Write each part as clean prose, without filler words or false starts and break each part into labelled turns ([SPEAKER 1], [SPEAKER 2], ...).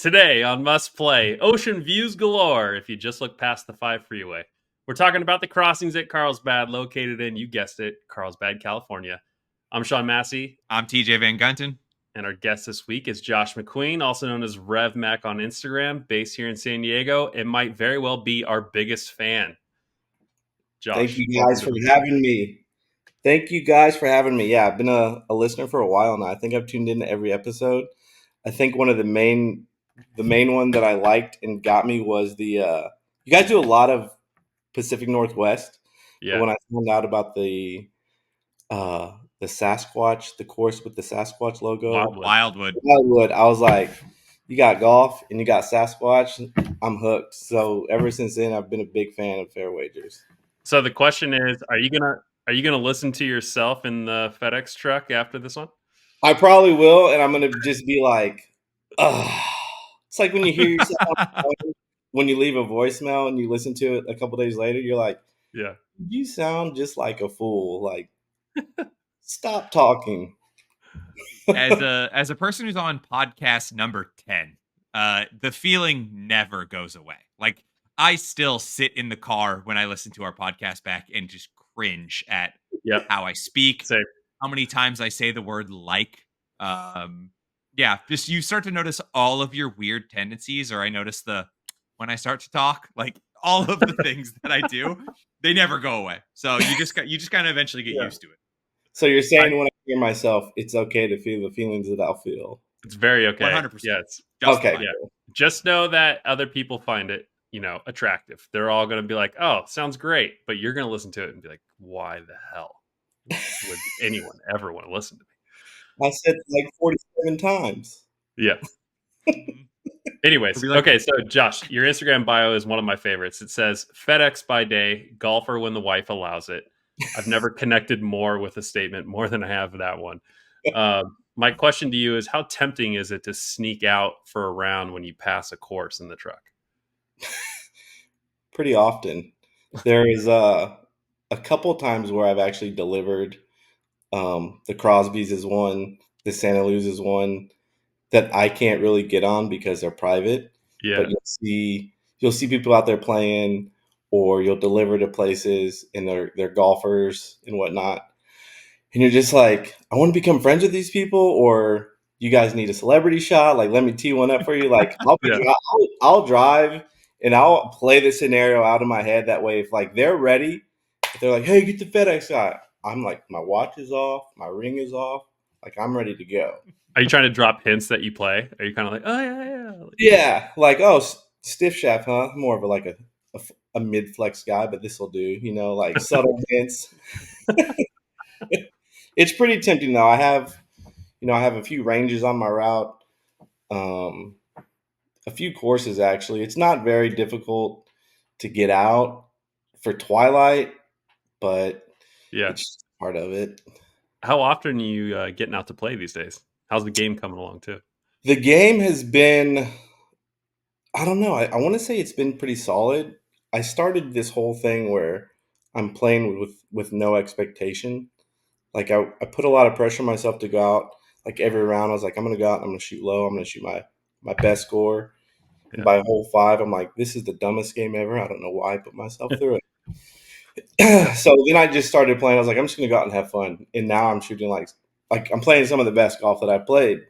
[SPEAKER 1] Today on Must Play, ocean views galore if you just look past the 5 freeway. We're talking about the crossings at Carlsbad, located in, you guessed it, Carlsbad, California. I'm Shawn Massey,
[SPEAKER 2] I'm TJ Van Gunten.
[SPEAKER 1] and our guest this week is Josh McQueen, also known as Rev Mac on Instagram, based here in San Diego, and might very well be our biggest fan. Josh,
[SPEAKER 3] thank you guys for having me. Thank you guys for having me. Yeah, I've been a listener for a while now. I think I've tuned into every episode. I think one of the main one that I liked and got me was the you guys do a lot of Pacific Northwest.
[SPEAKER 1] Yeah.
[SPEAKER 3] But when I found out about the Sasquatch, the course with the Sasquatch logo,
[SPEAKER 2] Wildwood,
[SPEAKER 3] I was like, you got golf and you got Sasquatch, I'm hooked. So ever since then, I've been a big fan of Fair Wagers.
[SPEAKER 1] So the question is, are you gonna listen to yourself in the FedEx truck after this one?
[SPEAKER 3] I probably will, and I'm gonna just be like, ugh. It's like when you hear yourself when you leave a voicemail and you listen to it a couple days later, you're like,
[SPEAKER 1] yeah,
[SPEAKER 3] you sound just like a fool. Like, stop talking.
[SPEAKER 2] As a person who's on podcast number 10, the feeling never goes away. Like, I still sit in the car when I listen to our podcast back and just cringe at how I speak,
[SPEAKER 1] Same.
[SPEAKER 2] how many times I say the word like. Yeah, just you start to notice all of your weird tendencies, or I notice when I start to talk, like all of the things that I do, they never go away. So you just kind of eventually get used to it.
[SPEAKER 3] So you're saying when I hear myself, it's okay to feel the feelings that I'll feel.
[SPEAKER 1] It's very okay.
[SPEAKER 2] 100%.
[SPEAKER 1] Yeah, it's
[SPEAKER 3] okay.
[SPEAKER 1] Yeah. Just know that other people find it, attractive. They're all going to be like, "Oh, sounds great," but you're going to listen to it and be like, "Why the hell would anyone ever want to listen to me?"
[SPEAKER 3] I said like 47 times.
[SPEAKER 1] Yeah. Anyways, okay, so Josh, your Instagram bio is one of my favorites. It says, FedEx by day, golfer when the wife allows it. I've never connected more with a statement more than I have that one. My question to you is, how tempting is it to sneak out for a round when you pass a course in the truck?
[SPEAKER 3] Pretty often. There is a couple times where I've actually delivered. The Crosby's is one. The Santa Luz is one that I can't really get on because they're private.
[SPEAKER 1] Yeah.
[SPEAKER 3] But you'll see people out there playing, or you'll deliver to places and they're golfers and whatnot. And you're just like, I want to become friends with these people, or you guys need a celebrity shot. Like, let me tee one up for you. Like, I'll drive and I'll play the scenario out of my head. That way, if like they're ready, if they're like, hey, get the FedEx shot, I'm like, my watch is off, my ring is off. Like, I'm ready to go.
[SPEAKER 1] Are you trying to drop hints that you play? Are you kind of like, oh, yeah?
[SPEAKER 3] Yeah, like, oh, stiff shaft, huh? More of a mid-flex guy, but this will do, like subtle hints. It's pretty tempting, though. I have a few ranges on my route, a few courses, actually. It's not very difficult to get out for twilight, but it's part of it.
[SPEAKER 1] How often are you getting out to play these days? How's the game coming along, too?
[SPEAKER 3] The game has been, I don't know. I want to say it's been pretty solid. I started this whole thing where I'm playing with no expectation. Like, I put a lot of pressure on myself to go out. Like, every round, I was like, I'm going to go out and I'm going to shoot low. I'm going to shoot my best score. Yeah. And by hole 5, I'm like, this is the dumbest game ever. I don't know why I put myself through it. So then I just started playing. I was like, I'm just going to go out and have fun. And now I'm shooting like I'm playing some of the best golf that I've played.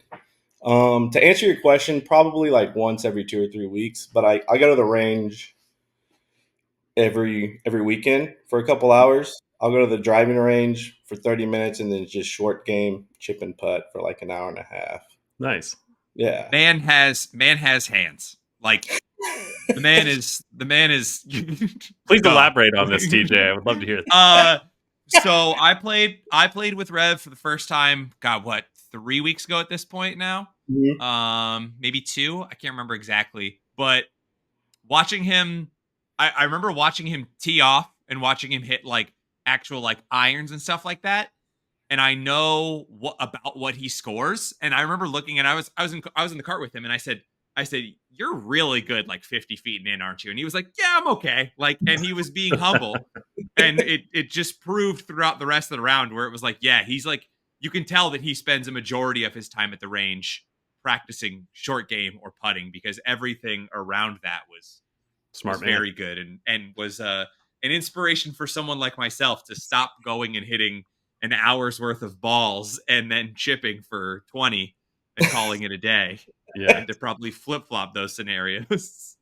[SPEAKER 3] To answer your question, probably like once every 2 or 3 weeks. But I go to the range every weekend for a couple hours. I'll go to the driving range for 30 minutes and then just short game, chip and putt for like an hour and a half.
[SPEAKER 1] Nice.
[SPEAKER 3] Yeah.
[SPEAKER 2] Man has hands. Like, the man is
[SPEAKER 1] Please elaborate on this, TJ. I would love to hear
[SPEAKER 2] that. So I played with Rev for the first time, God, what, 3 weeks ago at this point now?
[SPEAKER 3] Mm-hmm.
[SPEAKER 2] Maybe 2. I can't remember exactly. But watching him, I remember watching him tee off and watching him hit like actual like irons and stuff like that. And I know about what he scores. And I remember looking, and I was in the cart with him, and I said, you're really good, like 50 feet and in, aren't you? And he was like, yeah, I'm okay. Like, and he was being humble. And it just proved throughout the rest of the round where it was like, yeah, he's like, you can tell that he spends a majority of his time at the range practicing short game or putting, because everything around that was
[SPEAKER 1] Smart man.
[SPEAKER 2] very good and was an inspiration for someone like myself to stop going and hitting an hour's worth of balls and then chipping for 20 and calling it a day.
[SPEAKER 1] Yeah.
[SPEAKER 2] And to probably flip-flop those scenarios.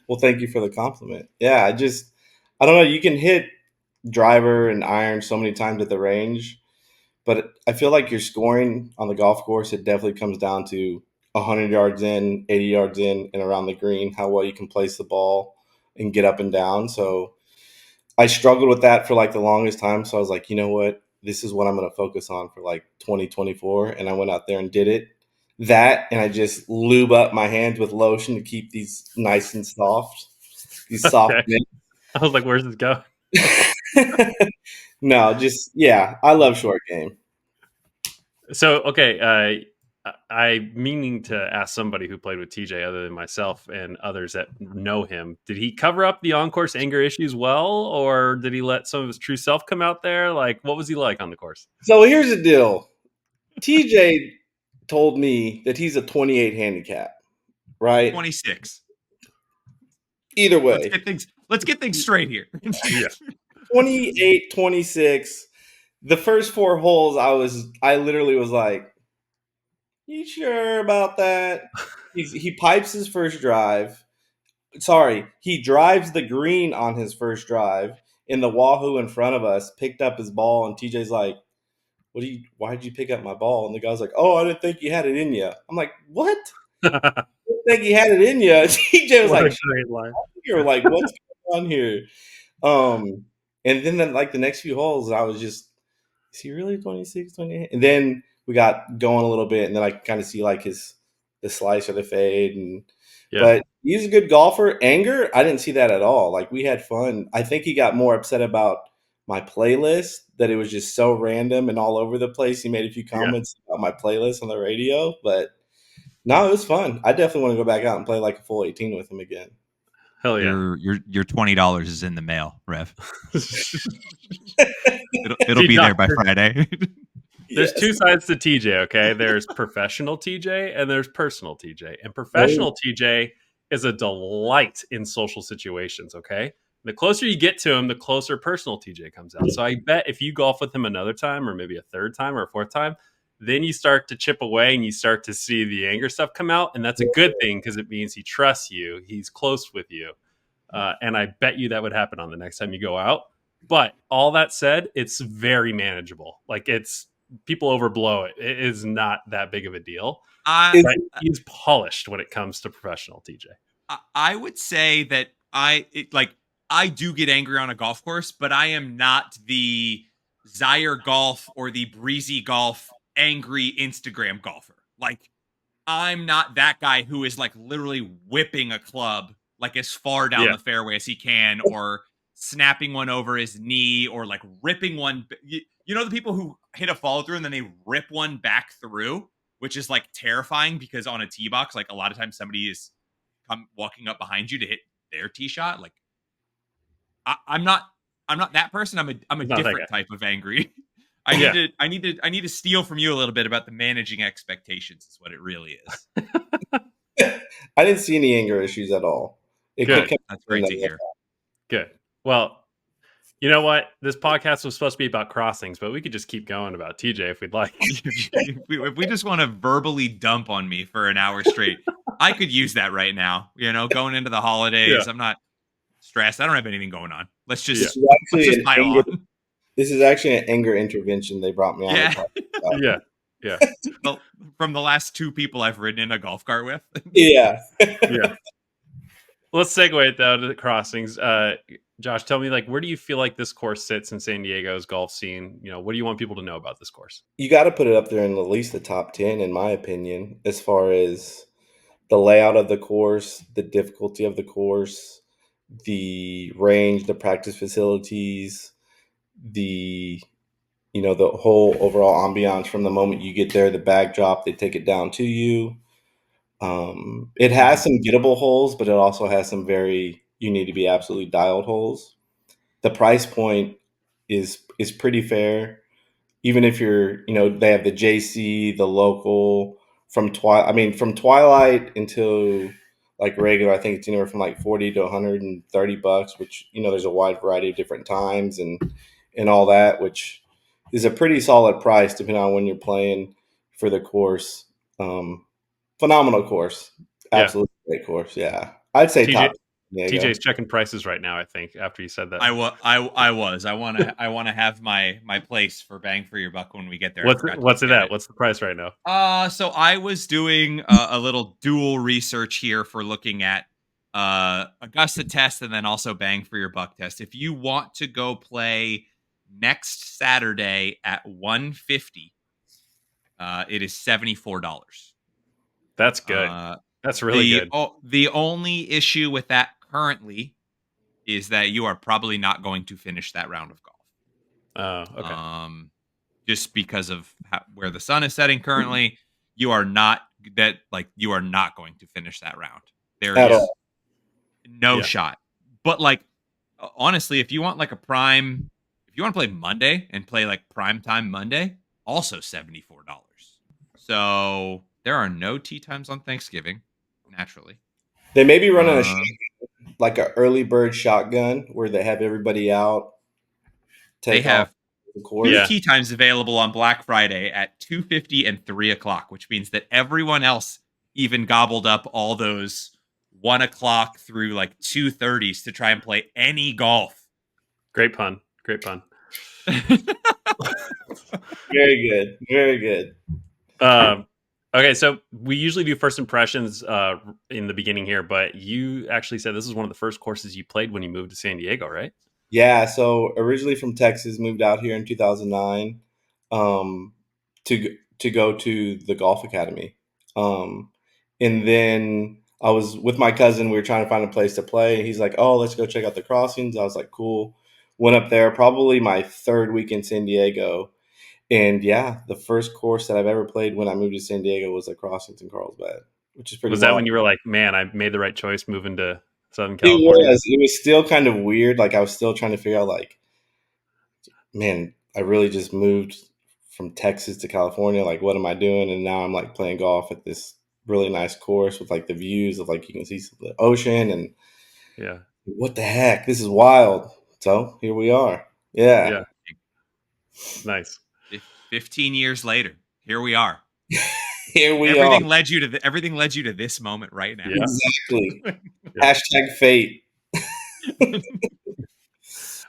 [SPEAKER 3] Well, thank you for the compliment. Yeah, I don't know. You can hit driver and iron so many times at the range, but I feel like your scoring on the golf course, it definitely comes down to 100 yards in, 80 yards in, and around the green, how well you can place the ball and get up and down. So I struggled with that for like the longest time. So I was like, you know what? This is what I'm going to focus on for like 2024. And I went out there and did it. That, and I just lube up my hands with lotion to keep these nice and soft. These soft
[SPEAKER 1] Okay. I was like, where's this going?
[SPEAKER 3] No, yeah, I love short game.
[SPEAKER 1] So, okay, I meaning to ask somebody who played with TJ other than myself and others that know him. Did he cover up the on-course anger issues well, or did he let some of his true self come out there? Like, what was he like on the course?
[SPEAKER 3] So here's the deal. TJ told me that he's a 28 handicap, right?
[SPEAKER 2] 26.
[SPEAKER 3] Either
[SPEAKER 2] Let's
[SPEAKER 3] way,
[SPEAKER 2] get things straight here.
[SPEAKER 1] Yeah.
[SPEAKER 3] 28, 26. The first 4 holes, I literally was like, "You sure about that?" He pipes his first drive. Sorry, he drives the green on his first drive, and the Wahoo in front of us picked up his ball, and TJ's like, why did you pick up my ball? And the guy's like, "Oh, I didn't think you had it in you." I'm like, "What? I didn't think you had it in you." TJ was
[SPEAKER 1] What a
[SPEAKER 3] like,
[SPEAKER 1] great line.
[SPEAKER 3] "You're like, what's going on here?" And then like the next few holes, I was just, is he really 26, 28? And then we got going a little bit, and then I kind of see like the slice or the fade, and
[SPEAKER 1] Yeah.
[SPEAKER 3] but he's a good golfer. Anger, I didn't see that at all. Like we had fun. I think he got more upset about my playlist, that it was just so random and all over the place. He made a few
[SPEAKER 1] Yeah.
[SPEAKER 3] comments about my playlist on the radio, but no, it was fun. I definitely want to go back out and play like a full 18 with him again.
[SPEAKER 1] Hell yeah.
[SPEAKER 2] Your $20 is in the mail, Rev. It'll
[SPEAKER 1] See,
[SPEAKER 2] be
[SPEAKER 1] Josh,
[SPEAKER 2] there by Friday.
[SPEAKER 1] There's
[SPEAKER 3] Yes.
[SPEAKER 1] two sides to TJ, okay? There's professional TJ and there's personal TJ. And professional TJ is a delight in social situations, okay? The closer you get to him, the closer personal TJ comes out. So I bet if you golf with him another time, or maybe a third time or a fourth time, then you start to chip away and you start to see the anger stuff come out. And that's a good thing because it means he trusts you, he's close with you. And I bet you that would happen on the next time you go out. But all that said, it's very manageable. Like people overblow it. It is not that big of a deal.
[SPEAKER 2] I
[SPEAKER 1] He's polished when it comes to professional TJ.
[SPEAKER 2] I would say that I do get angry on a golf course, but I am not the Zaire golf or the breezy golf angry Instagram golfer. Like I'm not that guy who is like literally whipping a club like as far down the fairway as he can, or snapping one over his knee, or like ripping one. You know the people who hit a follow through and then they rip one back through, which is like terrifying because on a tee box, like a lot of times somebody is walking up behind you to hit their tee shot. Like I'm not that person. I'm a different type of angry. I need to steal from you a little bit about the managing expectations is what it really is.
[SPEAKER 3] I didn't see any anger issues at all.
[SPEAKER 1] Good.
[SPEAKER 2] That's great to hear.
[SPEAKER 1] Good. Well, you know what? This podcast was supposed to be about crossings, but we could just keep going about TJ if we'd like.
[SPEAKER 2] If we just want to verbally dump on me for an hour straight, I could use that right now. You know, going into the holidays, I'm not stressed. I don't have anything going on. Let's just pile on.
[SPEAKER 3] This is actually an anger intervention. They brought me on.
[SPEAKER 1] Yeah.
[SPEAKER 2] Well, from the last 2 people I've ridden in a golf cart with.
[SPEAKER 3] Yeah.
[SPEAKER 1] Let's segue it though to the crossings. Josh, tell me, like, where do you feel like this course sits in San Diego's golf scene? You know, what do you want people to know about this course?
[SPEAKER 3] You got to put it up there in at least the top 10, in my opinion, as far as the layout of the course, the difficulty of the course, the range, the practice facilities, the whole overall ambiance from the moment you get there, the bag drop, they take it down to you. It has some gettable holes, but it also has some you need to be absolutely dialed holes. The price point is pretty fair. Even if you're, they have the JC, the local from Twilight until like regular, I think it's anywhere from like 40 to $130, which there's a wide variety of different times and all that, which is a pretty solid price depending on when you're playing for the course. Phenomenal course,
[SPEAKER 1] Yeah.
[SPEAKER 3] absolutely great course. Yeah, I'd say
[SPEAKER 1] TJ
[SPEAKER 3] top. There you go.
[SPEAKER 1] TJ's checking prices right now, I think, after you said that.
[SPEAKER 2] I was. I wanna have my place for bang for your buck when we get there. I forgot to
[SPEAKER 1] What's
[SPEAKER 2] look
[SPEAKER 1] it
[SPEAKER 2] at
[SPEAKER 1] at?
[SPEAKER 2] it.
[SPEAKER 1] What's the price right now?
[SPEAKER 2] So I was doing a little dual research here for looking at Augusta test and then also bang for your buck test. If you want to go play next Saturday at 150, it is $74.
[SPEAKER 1] That's good.
[SPEAKER 2] Uh,
[SPEAKER 1] That's really good.
[SPEAKER 2] the only issue with that currently is that you are probably not going to finish that round of golf.
[SPEAKER 1] Oh, okay.
[SPEAKER 2] Just because of where the sun is setting currently, you are not you are not going to finish that round. There
[SPEAKER 3] At
[SPEAKER 2] is
[SPEAKER 3] all.
[SPEAKER 2] no
[SPEAKER 1] Yeah.
[SPEAKER 2] shot. But like honestly, if you want like if you want to play Monday and play like prime time Monday, also $74. So there are no tee times on Thanksgiving, naturally.
[SPEAKER 3] They may be running
[SPEAKER 2] Um,
[SPEAKER 3] like a early bird shotgun where they have everybody out,
[SPEAKER 2] they
[SPEAKER 3] take off
[SPEAKER 2] have
[SPEAKER 3] the
[SPEAKER 2] two
[SPEAKER 3] course.
[SPEAKER 1] Yeah.
[SPEAKER 2] tee times available on Black Friday at 2:50 and 3 o'clock, which means that everyone else even gobbled up all those 1 o'clock through like 2:30s to try and play any golf.
[SPEAKER 1] Great pun. Great pun.
[SPEAKER 3] Very good. Very good.
[SPEAKER 1] Um, okay, so we usually do first impressions in the beginning here, but you actually said this is one of the first courses you played when you moved to San Diego, right?
[SPEAKER 3] Yeah. So originally from Texas, moved out here in 2009, um, to go to the golf academy, and then I was with my cousin. We were trying to find a place to play. He's like, "Oh, let's go check out the Crossings." I was like, "Cool." Went up there. Probably my third week in San Diego. And yeah, the first course that I've ever played when I moved to San Diego was at Crossings in Carlsbad, which is pretty
[SPEAKER 1] Was that
[SPEAKER 3] wild.
[SPEAKER 1] when you were like, man, I made the right choice moving to Southern
[SPEAKER 3] It
[SPEAKER 1] California?
[SPEAKER 3] was. It was still kind of weird. Like I was still trying to figure out, like, man, I really just moved from Texas to California. Like, what am I doing? And now I'm like playing golf at this really nice course with like the views of like you can see the ocean and
[SPEAKER 1] Yeah.
[SPEAKER 3] what the heck? This is wild. So here we are. Yeah,
[SPEAKER 1] Yeah. Nice.
[SPEAKER 2] 15 years later, here we are.
[SPEAKER 3] here we are.
[SPEAKER 2] Everything led you to this moment right now.
[SPEAKER 1] Yeah.
[SPEAKER 3] Exactly.
[SPEAKER 1] Yeah.
[SPEAKER 3] Hashtag fate.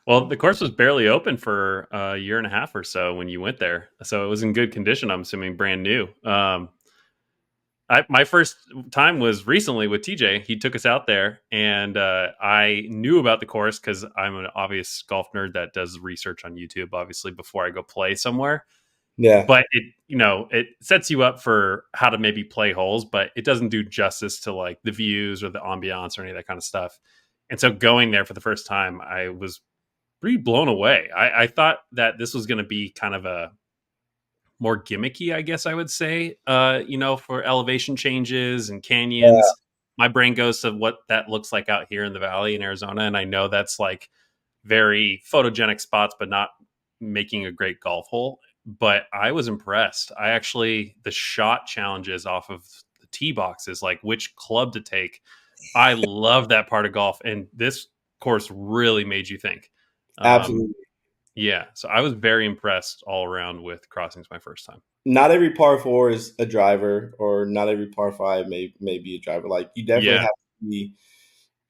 [SPEAKER 1] Well, the course was barely open for a year and a half or so when you went there. So it was in good condition, I'm assuming, brand new. My first time was recently with TJ. He took us out there, and I knew about the course because I'm an obvious golf nerd that does research on YouTube, obviously, before I go play somewhere.
[SPEAKER 3] Yeah.
[SPEAKER 1] But it sets you up for how to maybe play holes, but it doesn't do justice to like the views or the ambiance or any of that kind of stuff. And so going there for the first time, I was pretty blown away. I thought that this was going to be kind of a more gimmicky, I guess I would say, for elevation changes and
[SPEAKER 3] Yeah.
[SPEAKER 1] canyons. My brain goes to what that looks like out here in the valley in Arizona. And I know that's like very photogenic spots, but not making a great golf hole. But I was impressed. The shot challenges off of the tee boxes, like which club to take. I love that part of golf. And this course really made you think. Um,
[SPEAKER 3] Absolutely.
[SPEAKER 1] yeah. So I was very impressed all around with Crossings my first time.
[SPEAKER 3] Not every par four is a driver, or not every par five may be a driver. Like you definitely
[SPEAKER 1] Yeah.
[SPEAKER 3] have to be.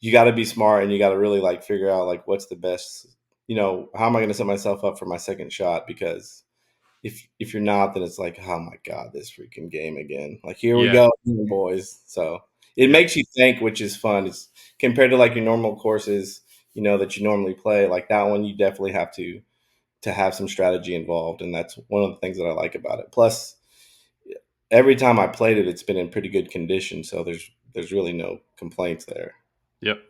[SPEAKER 3] You got to be smart, and you got to really like figure out like what's the best. How am I going to set myself up for my second shot? Because if you're not, then it's like, oh my god, this freaking game again. Like here we
[SPEAKER 1] Yeah.
[SPEAKER 3] go, boys. So it
[SPEAKER 1] Yeah.
[SPEAKER 3] makes you think, which is fun. It's compared to like your normal courses, that you normally play. Like that one, you definitely have to have some strategy involved, and that's one of the things that I like about it. Plus, every time I played it, it's been in pretty good condition, so there's really no complaints there.
[SPEAKER 1] Yep.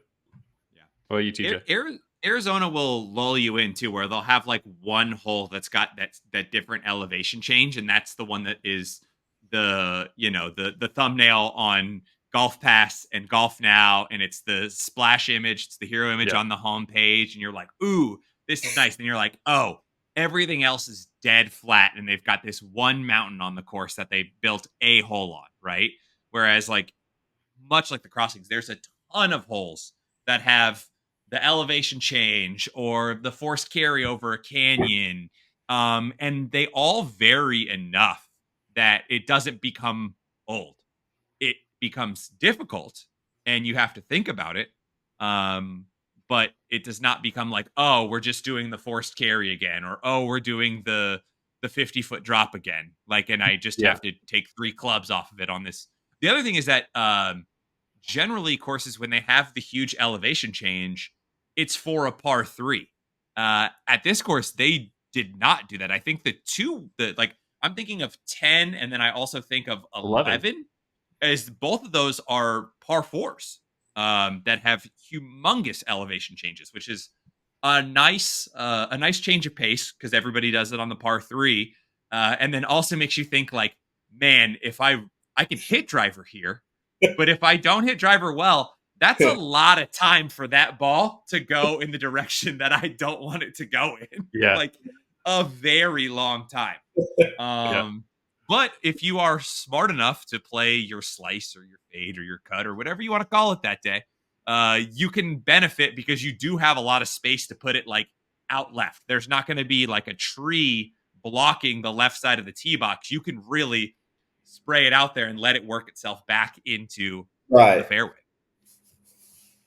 [SPEAKER 2] Yeah.
[SPEAKER 1] What about you, TJ?
[SPEAKER 2] Arizona will lull you into where they'll have like one hole that's got that different elevation change, and that's the one that is the thumbnail on Golf Pass and Golf Now, and it's the splash image, it's the hero image
[SPEAKER 1] Yeah.
[SPEAKER 2] on the home page, and you're like, ooh, this is nice. And you're like, oh, everything else is dead flat, and they've got this one mountain on the course that they built a hole on, right? Whereas like much like the crossings, there's a ton of holes that have the elevation change or the forced carry over a canyon. And they all vary enough that it doesn't become old. It becomes difficult and you have to think about it. But it does not become like, oh, we're just doing the forced carry again, or oh, we're doing the 50-foot drop again. Like, and I just
[SPEAKER 1] Yeah.
[SPEAKER 2] have to take 3 clubs off of it on this. The other thing is that generally courses, when they have the huge elevation change, it's for a par 3. At this course, they did not do that. I think I'm thinking of 10, and then I also think of 11, as both of those are par 4s that have humongous elevation changes, which is a nice change of pace because everybody does it on the par 3, and then also makes you think like, man, if I can hit driver here, but if I don't hit driver well, that's a lot of time for that ball to go in the direction that I don't want it to go in.
[SPEAKER 1] Yeah.
[SPEAKER 2] Like a very long time.
[SPEAKER 1] Yeah.
[SPEAKER 2] But if you are smart enough to play your slice or your fade or your cut or whatever you want to call it that day, you can benefit because you do have a lot of space to put it like out left. There's not going to be like a tree blocking the left side of the tee box. You can really spray it out there and let it work itself back into the
[SPEAKER 3] Right.
[SPEAKER 2] fairway.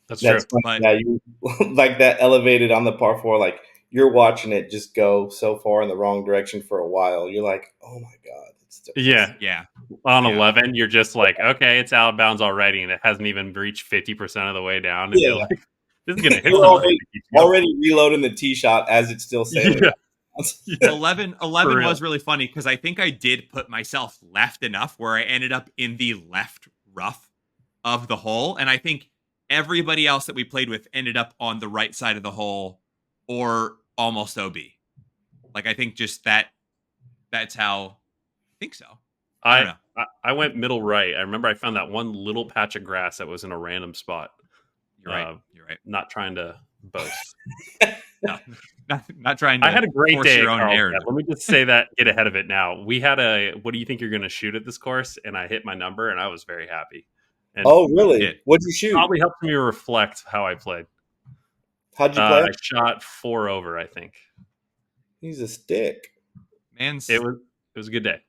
[SPEAKER 1] That's
[SPEAKER 3] That's
[SPEAKER 1] true.
[SPEAKER 3] funny.
[SPEAKER 2] But
[SPEAKER 3] Yeah, you like that elevated on the par 4. Like you're watching it just go so far in the wrong direction for a while. You're like, oh my god, it's
[SPEAKER 1] Yeah.
[SPEAKER 2] yeah,
[SPEAKER 1] On
[SPEAKER 2] Yeah.
[SPEAKER 1] 11, you're just like, okay, it's out of bounds already, and it hasn't even reached 50% of the way down, and
[SPEAKER 3] yeah.
[SPEAKER 1] you're like, this is gonna hit
[SPEAKER 3] You're
[SPEAKER 1] somebody. if it keeps going.
[SPEAKER 3] already reloading the tee shot as it's still sailing.
[SPEAKER 1] Yeah. Yeah.
[SPEAKER 2] 11
[SPEAKER 1] For real.
[SPEAKER 2] was really funny because I think I did put myself left enough where I ended up in the left rough of the hole. And I think everybody else that we played with ended up on the right side of the hole or almost OB. Like, I think just that's how I think so. I don't know.
[SPEAKER 1] I went middle right. I remember I found that one little patch of grass that was in a random spot.
[SPEAKER 2] You're right. You're right.
[SPEAKER 1] Not trying to boast.
[SPEAKER 2] No, not trying to
[SPEAKER 1] I had a great
[SPEAKER 2] force
[SPEAKER 1] day
[SPEAKER 2] your
[SPEAKER 1] at
[SPEAKER 2] own
[SPEAKER 1] Carlsbad.
[SPEAKER 2] narrative.
[SPEAKER 1] Let me just say that, get ahead of it now. We had what do you think you're going to shoot at this course? And I hit my number, and I was very happy. And
[SPEAKER 3] Oh, really?
[SPEAKER 2] it
[SPEAKER 3] What'd you shoot?
[SPEAKER 1] probably helped me reflect how I played.
[SPEAKER 3] How'd you play?
[SPEAKER 1] I shot 4 over, I think.
[SPEAKER 3] He's a stick.
[SPEAKER 2] Man's
[SPEAKER 1] It was a good day.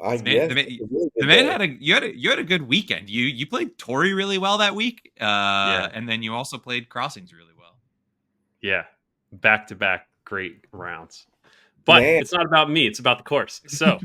[SPEAKER 3] I
[SPEAKER 2] Man,
[SPEAKER 3] guess
[SPEAKER 2] the man,
[SPEAKER 3] it's a really
[SPEAKER 2] the
[SPEAKER 3] good
[SPEAKER 2] man
[SPEAKER 3] day.
[SPEAKER 2] you had a good weekend. You played Tory really well that week,
[SPEAKER 1] Yeah.
[SPEAKER 2] and then you also played Crossings really well.
[SPEAKER 1] Yeah. Back to back great rounds. But
[SPEAKER 3] Man.
[SPEAKER 1] it's not about me, it's about the course. So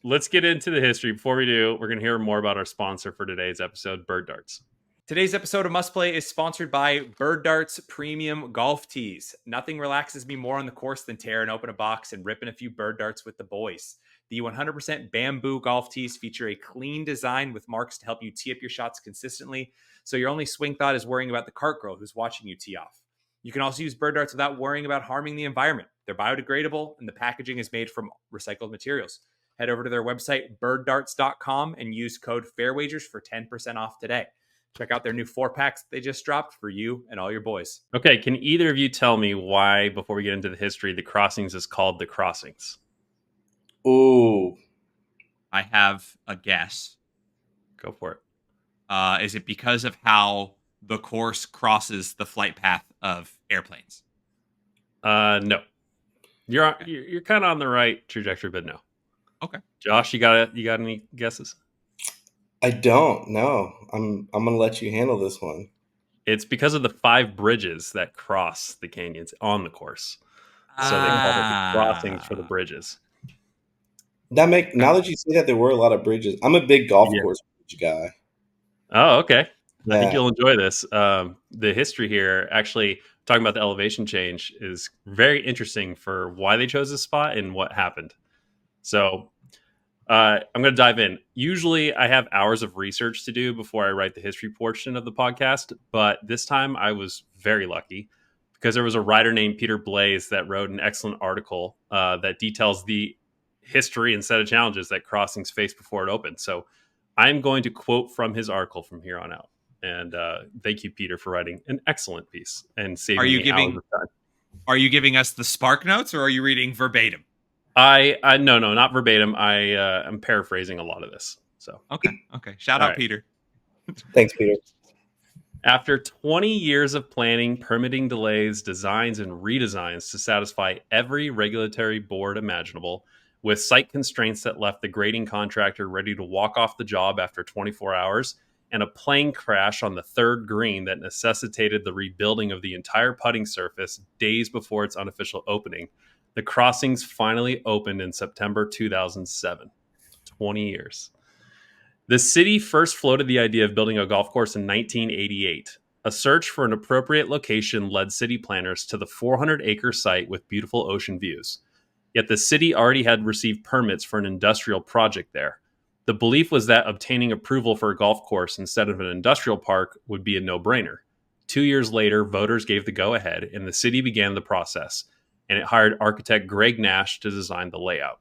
[SPEAKER 1] let's get into the history. Before we do, we're going to hear more about our sponsor for today's episode, Bird Darts.
[SPEAKER 4] Today's episode of Must Play is sponsored by Bird Darts Premium Golf Tees. Nothing relaxes me more on the course than tearing open a box and ripping a few bird darts with the boys. The 100% bamboo golf tees feature a clean design with marks to help you tee up your shots consistently, so your only swing thought is worrying about the cart girl who's watching you tee off. You can also use bird darts without worrying about harming the environment. They're biodegradable, and the packaging is made from recycled materials. Head over to their website, birddarts.com, and use code FAIRWAGERS for 10% off today. Check out their new 4-packs they just dropped for you and all your boys.
[SPEAKER 1] Okay, can either of you tell me why, before we get into the history, the Crossings is called the Crossings?
[SPEAKER 3] Ooh.
[SPEAKER 2] I have a guess.
[SPEAKER 1] Go for it.
[SPEAKER 2] Is it because of how the course crosses the flight path of airplanes?
[SPEAKER 1] No. You're kind of on the right trajectory, but no.
[SPEAKER 2] Okay.
[SPEAKER 1] Josh, you got any guesses?
[SPEAKER 3] I don't know. I'm gonna let you handle this one.
[SPEAKER 1] It's because of the 5 bridges that cross the canyons on the course. So they call it the Crossings for the bridges.
[SPEAKER 3] Now that you say that, there were a lot of bridges. I'm a big golf
[SPEAKER 1] Yeah.
[SPEAKER 3] course bridge guy.
[SPEAKER 1] Oh, okay. I
[SPEAKER 3] Yeah.
[SPEAKER 1] think you'll enjoy this. The history here, actually talking about the elevation change, is very interesting for why they chose this spot and what happened. So I'm going to dive in. Usually I have hours of research to do before I write the history portion of the podcast, but this time I was very lucky because there was a writer named Peter Blaze that wrote an excellent article that details the history and set of challenges that Crossings faced before it opened. So I'm going to quote from his article from here on out. And thank you, Peter, for writing an excellent piece and saving me hours of time.
[SPEAKER 2] Are you giving us the Spark Notes or are you reading verbatim?
[SPEAKER 1] No, not verbatim. I'm paraphrasing a lot of this. So
[SPEAKER 2] Okay. Shout
[SPEAKER 1] all
[SPEAKER 2] out
[SPEAKER 1] right.
[SPEAKER 2] Peter.
[SPEAKER 3] Thanks, Peter.
[SPEAKER 1] After 20 years of planning, permitting delays, designs, and redesigns to satisfy every regulatory board imaginable, with site constraints that left the grading contractor ready to walk off the job after 24 hours, and a plane crash on the third green that necessitated the rebuilding of the entire putting surface days before its unofficial opening, the crossings finally opened in September 2007. 20 years. The city first floated the idea of building a golf course in 1988. A search for an appropriate location led city planners to the 400-acre site with beautiful ocean views. Yet the city already had received permits for an industrial project there. The belief was that obtaining approval for a golf course instead of an industrial park would be a no-brainer. 2 years later, voters gave the go-ahead, and the city began the process, and it hired architect Greg Nash to design the layout.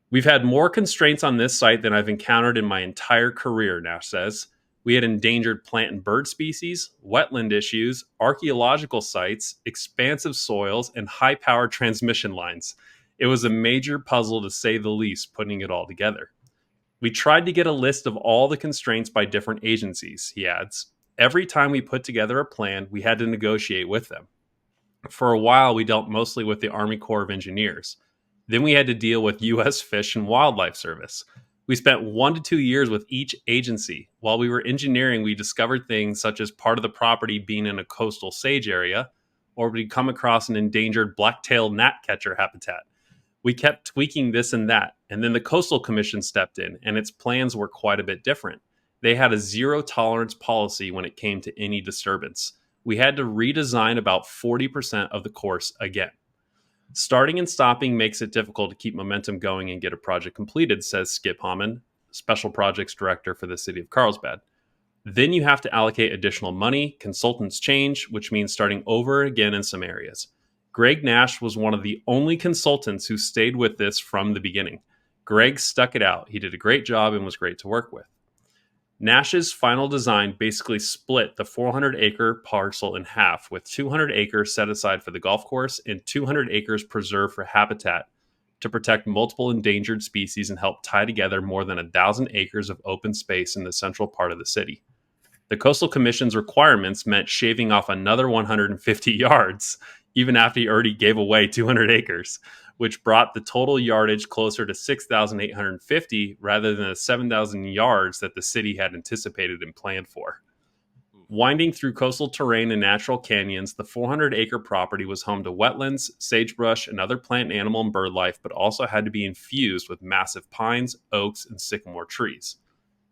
[SPEAKER 1] We've had more constraints on this site than I've encountered in my entire career, Nash says. We had endangered plant and bird species, wetland issues, archaeological sites, expansive soils, and high power transmission lines. It was a major puzzle to say the least, putting it all together. We tried to get a list of all the constraints by different agencies, he adds. Every time we put together a plan, we had to negotiate with them. For a while, we dealt mostly with the Army Corps of Engineers. Then we had to deal with U.S. Fish and Wildlife Service. We spent 1 to 2 years with each agency. While we were engineering, we discovered things such as part of the property being in a coastal sage area, or we'd come across an endangered black-tailed gnatcatcher habitat. We kept tweaking this and that, and then the Coastal Commission stepped in, and its plans were quite a bit different. They had a zero-tolerance policy when it came to any disturbance. We had to redesign about 40% of the course again. Starting and stopping makes it difficult to keep momentum going and get a project completed, says Skip Hammond, Special Projects Director for the City of Carlsbad. Then you have to allocate additional money, consultants change, which means starting over again in some areas. Greg Nash was one of the only consultants who stayed with this from the beginning. Greg stuck it out. He did a great job and was great to work with. Nash's final design basically split the 400-acre parcel in half, with 200 acres set aside for the golf course and 200 acres preserved for habitat to protect multiple endangered species and help tie together more than 1,000 acres of open space in the central part of the city. The Coastal Commission's requirements meant shaving off another 150 yards, even after he already gave away 200 acres, which brought the total yardage closer to 6,850 rather than the 7,000 yards that the city had anticipated and planned for. Winding through coastal terrain and natural canyons, the 400-acre property was home to wetlands, sagebrush, and other plant, animal, and bird life, but also had to be infused with massive pines, oaks, and sycamore trees.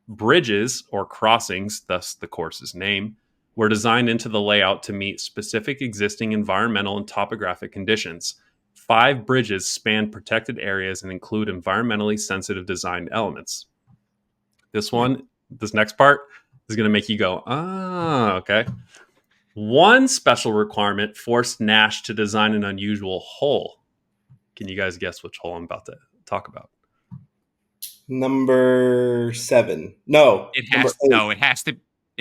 [SPEAKER 1] Bridges, or crossings, thus the course's name, were designed into the layout to meet specific existing environmental and topographic conditions. 5 bridges span protected areas and include environmentally sensitive design elements. This next part is going to make you go, okay. One special requirement forced Nash to design an unusual hole. Can you guys guess which hole I'm about to talk about?
[SPEAKER 3] Number 7. No.
[SPEAKER 2] It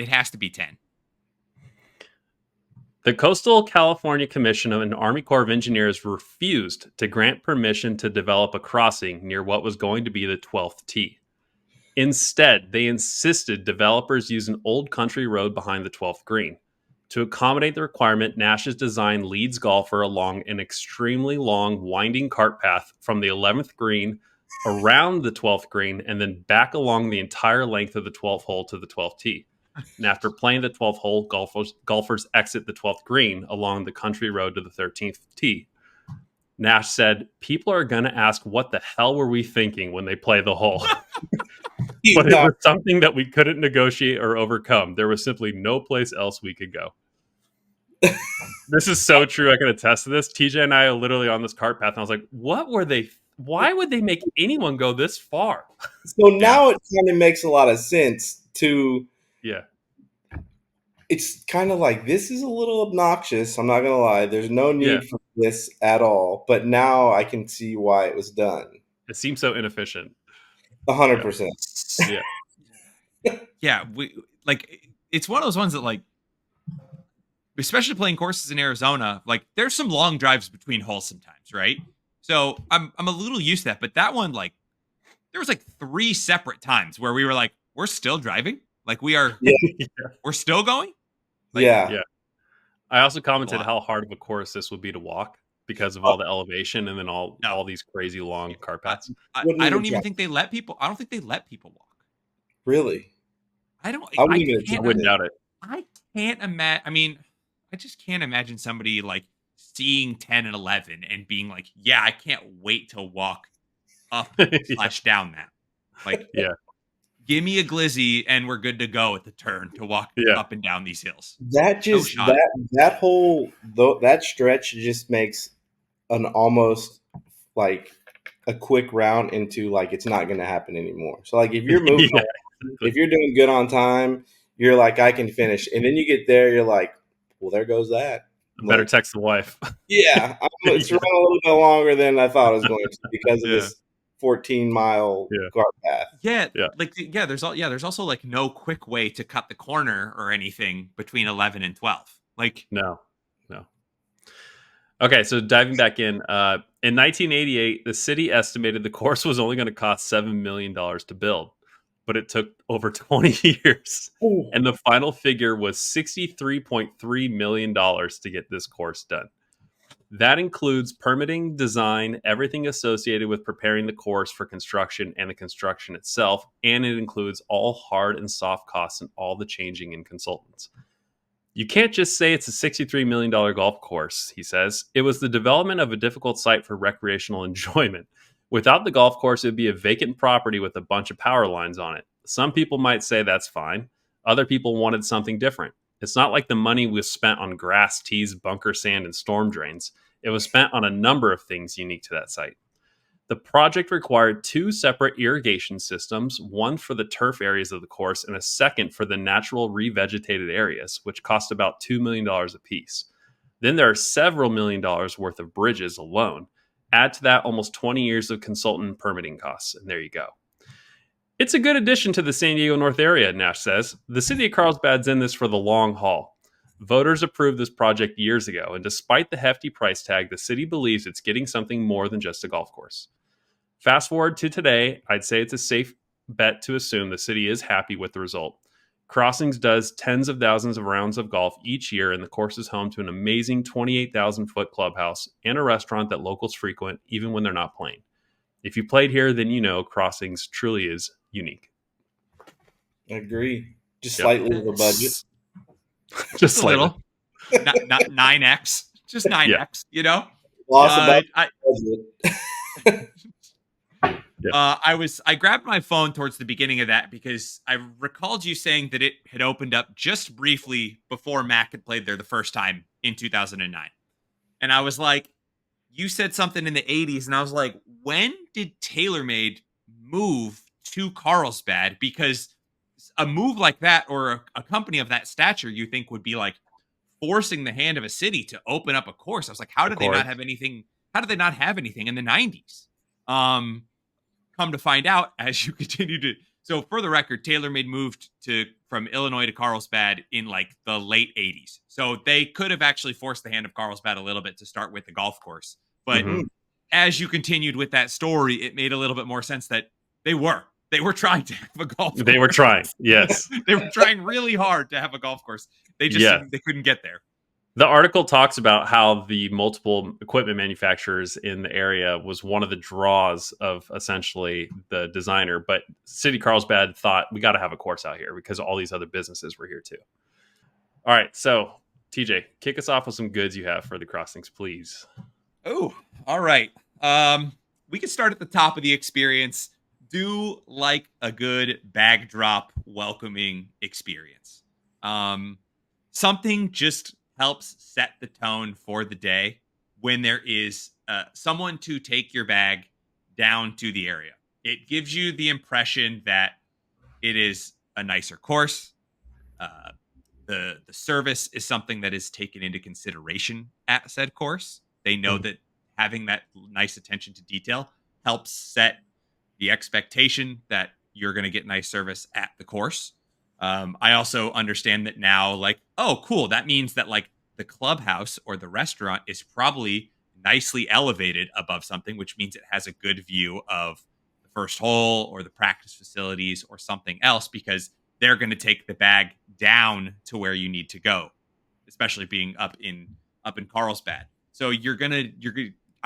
[SPEAKER 2] has to be 10.
[SPEAKER 1] The Coastal California Commission and Army Corps of Engineers refused to grant permission to develop a crossing near what was going to be the 12th tee. Instead, they insisted developers use an old country road behind the 12th green. To accommodate the requirement, Nash's design leads golfer along an extremely long, winding cart path from the 11th green around the 12th green and then back along the entire length of the 12th hole to the 12th tee. And after playing the 12th hole, golfers exit the 12th green along the country road to the 13th tee. Nash said, "People are going to ask what the hell were we thinking when they play the hole?" But it was something that we couldn't negotiate or overcome. There was simply no place else we could go. This is so true. I can attest to this. TJ and I are literally on this cart path, and I was like, what were they? Why would they make anyone go this far?
[SPEAKER 3] So now it kind of makes a lot of sense to...
[SPEAKER 1] Yeah.
[SPEAKER 3] It's kind of like, this is a little obnoxious. I'm not going to lie. There's no need for this at all. But now I can see why it was done.
[SPEAKER 1] It seems so inefficient.
[SPEAKER 3] 100%.
[SPEAKER 1] Yeah.
[SPEAKER 2] Yeah. It's one of those ones that, like, especially playing courses in Arizona, like, there's some long drives between holes sometimes, right? So I'm a little used to that, but that one, like, there was like 3 separate times where we were like, we're still driving, like
[SPEAKER 3] Yeah.
[SPEAKER 2] we're still going, like
[SPEAKER 3] Yeah.
[SPEAKER 1] Yeah. I also commented
[SPEAKER 2] lot.
[SPEAKER 1] how hard of a course this would be to walk because of all the elevation and then
[SPEAKER 2] No,
[SPEAKER 1] all these crazy long car paths.
[SPEAKER 3] Wouldn't
[SPEAKER 2] I
[SPEAKER 3] even
[SPEAKER 2] don't even
[SPEAKER 3] try.
[SPEAKER 2] think they let people. I don't think they let people walk.
[SPEAKER 3] Really?
[SPEAKER 2] I don't.
[SPEAKER 3] I
[SPEAKER 2] I
[SPEAKER 3] wouldn't even
[SPEAKER 1] I
[SPEAKER 2] can't.
[SPEAKER 3] attempt
[SPEAKER 1] wouldn't
[SPEAKER 3] it.
[SPEAKER 1] doubt it.
[SPEAKER 2] I can't imagine. I mean, I just can't imagine somebody like seeing 10 and 11 and being like, "Yeah, I can't wait to walk up
[SPEAKER 1] Yeah.
[SPEAKER 2] / down that." Like,
[SPEAKER 1] Yeah.
[SPEAKER 2] give me a glizzy and we're good to go at the turn to walk
[SPEAKER 1] Yeah.
[SPEAKER 2] up and down these hills.
[SPEAKER 3] That
[SPEAKER 2] No
[SPEAKER 3] just
[SPEAKER 2] shot.
[SPEAKER 3] that whole that stretch just makes an almost like a quick round into like it's not going to happen anymore. So like if you're moving,
[SPEAKER 1] Yeah.
[SPEAKER 3] if you're doing good on time, you're like I can finish, and then you get there, you're like, well, there goes that.
[SPEAKER 1] Better
[SPEAKER 3] Like,
[SPEAKER 1] text the wife.
[SPEAKER 3] yeah, it's
[SPEAKER 1] Yeah.
[SPEAKER 3] running a little bit longer than I thought it was going to because of
[SPEAKER 2] Yeah.
[SPEAKER 3] this 14-mile
[SPEAKER 1] Yeah.
[SPEAKER 3] cart path.
[SPEAKER 2] Yeah,
[SPEAKER 1] Yeah.
[SPEAKER 2] like there's also like no quick way to cut the corner or anything between 11 and 12. Like,
[SPEAKER 1] No. No. Okay, so diving back in 1988, the city estimated the course was only going to cost $7 million to build, but it took over 20 years.
[SPEAKER 3] Ooh.
[SPEAKER 1] And the final figure was $63.3 million to get this course done. That includes permitting, design, everything associated with preparing the course for construction and the construction itself, and it includes all hard and soft costs and all the changing in consultants. You can't just say it's a $63 million golf course, he says. It was the development of a difficult site for recreational enjoyment. Without the golf course, it would be a vacant property with a bunch of power lines on it. Some people might say that's fine. Other people wanted something different. It's not like the money was spent on grass, tees, bunker sand, and storm drains. It was spent on a number of things unique to that site. The project required 2 separate irrigation systems, one for the turf areas of the course and a second for the natural revegetated areas, which cost about $2 million apiece. Then there are several million dollars worth of bridges alone. Add to that almost 20 years of consultant and permitting costs, and there you go. It's a good addition to the San Diego North area, Nash says. The city of Carlsbad's in this for the long haul. Voters approved this project years ago, and despite the hefty price tag, the city believes it's getting something more than just a golf course. Fast forward to today, I'd say it's a safe bet to assume the city is happy with the result. Crossings does tens of thousands of rounds of golf each year, and the course is home to an amazing 28,000 foot clubhouse and a restaurant that locals frequent even when they're not playing. If you played here, then you know Crossings truly is unique.
[SPEAKER 3] I agree. Just
[SPEAKER 1] Yep.
[SPEAKER 3] slightly over budget.
[SPEAKER 2] just a
[SPEAKER 1] slightly.
[SPEAKER 2] little, not 9x, just 9x. You know,
[SPEAKER 3] Loss about
[SPEAKER 2] I
[SPEAKER 3] budget.
[SPEAKER 2] I grabbed my phone towards the beginning of that because I recalled you saying that it had opened up just briefly before Mac had played there the first time in 2009. And I was like, you said something in the 80s, and I was like, when did TaylorMade move to Carlsbad? Because a move like that or a company of that stature, you think would be like forcing the hand of a city to open up a course. I was like, how did they not have anything? How did they not have anything in the 90s? Come to find out as you continue to. So for the record, TaylorMade moved from Illinois to Carlsbad in like the late 80s. So they could have actually forced the hand of Carlsbad a little bit to start with the golf course. But as you continued with that story, it made a little bit more sense that they were trying to have a golf course.
[SPEAKER 1] They were trying, yes.
[SPEAKER 2] They were trying really hard to have a golf course. They just they couldn't get there.
[SPEAKER 1] The article talks about how the multiple equipment manufacturers in the area was one of the draws of essentially the designer. But City Carlsbad thought we got to have a course out here because all these other businesses were here too. All right, so TJ, kick us off with some goods you have for the Crossings, please.
[SPEAKER 2] Oh, all right. We can start at the top of the experience. Do like a good bag drop welcoming experience. Something just helps set the tone for the day when there is someone to take your bag down to the area. It gives you the impression that it is a nicer course. The service is something that is taken into consideration at said course. They know that having that nice attention to detail helps set the expectation that you're going to get nice service at the course. I also understand that now, like, oh, cool. That means that like the clubhouse or the restaurant is probably nicely elevated above something, which means it has a good view of the first hole or the practice facilities or something else, because they're going to take the bag down to where you need to go, especially being up in Carlsbad. So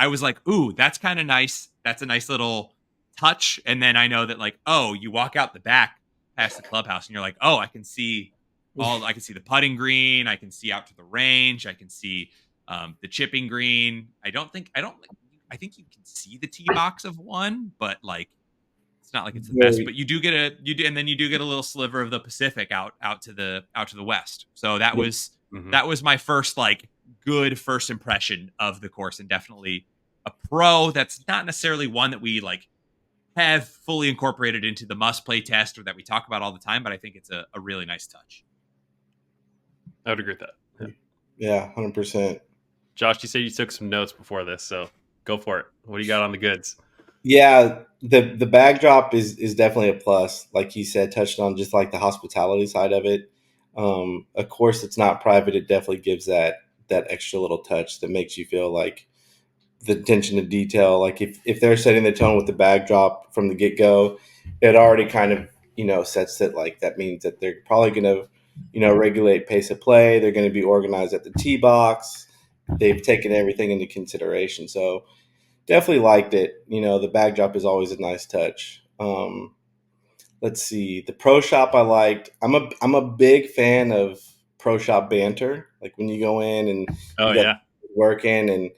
[SPEAKER 2] I was like, ooh, that's kind of nice. That's a nice little touch. And then I know that, like, oh, you walk out the back past the clubhouse and you're like, oh, I can see the putting green. I can see out to the range. I can see the chipping green. I think you can see the tee box of one, but like, it's not like it's the best, but you do get and then you do get a little sliver of the Pacific out to the west. So that was my first, like, good first impression of the course, and definitely a pro. That's not necessarily one that we like have fully incorporated into the must play test or that we talk about all the time, but I think it's a really nice touch.
[SPEAKER 1] I would agree with that.
[SPEAKER 3] Yeah, 100%.
[SPEAKER 1] Josh, you said you took some notes before this, so go for it. What do you got on the goods?
[SPEAKER 3] Yeah, the backdrop is definitely a plus. Like you said, touched on just like the hospitality side of it. Of course, it's not private. It definitely gives that extra little touch that makes you feel like the attention to detail. Like if they're setting the tone with the backdrop from the get go, it already kind of sets it, like that means that they're probably going to regulate pace of play. They're going to be organized at the tee box. They've taken everything into consideration. So definitely liked it. The backdrop is always a nice touch. Let's see, the pro shop I liked. I'm a big fan of pro shop banter. Like when you go in and
[SPEAKER 1] Oh,
[SPEAKER 3] you got
[SPEAKER 1] yeah.
[SPEAKER 3] working, and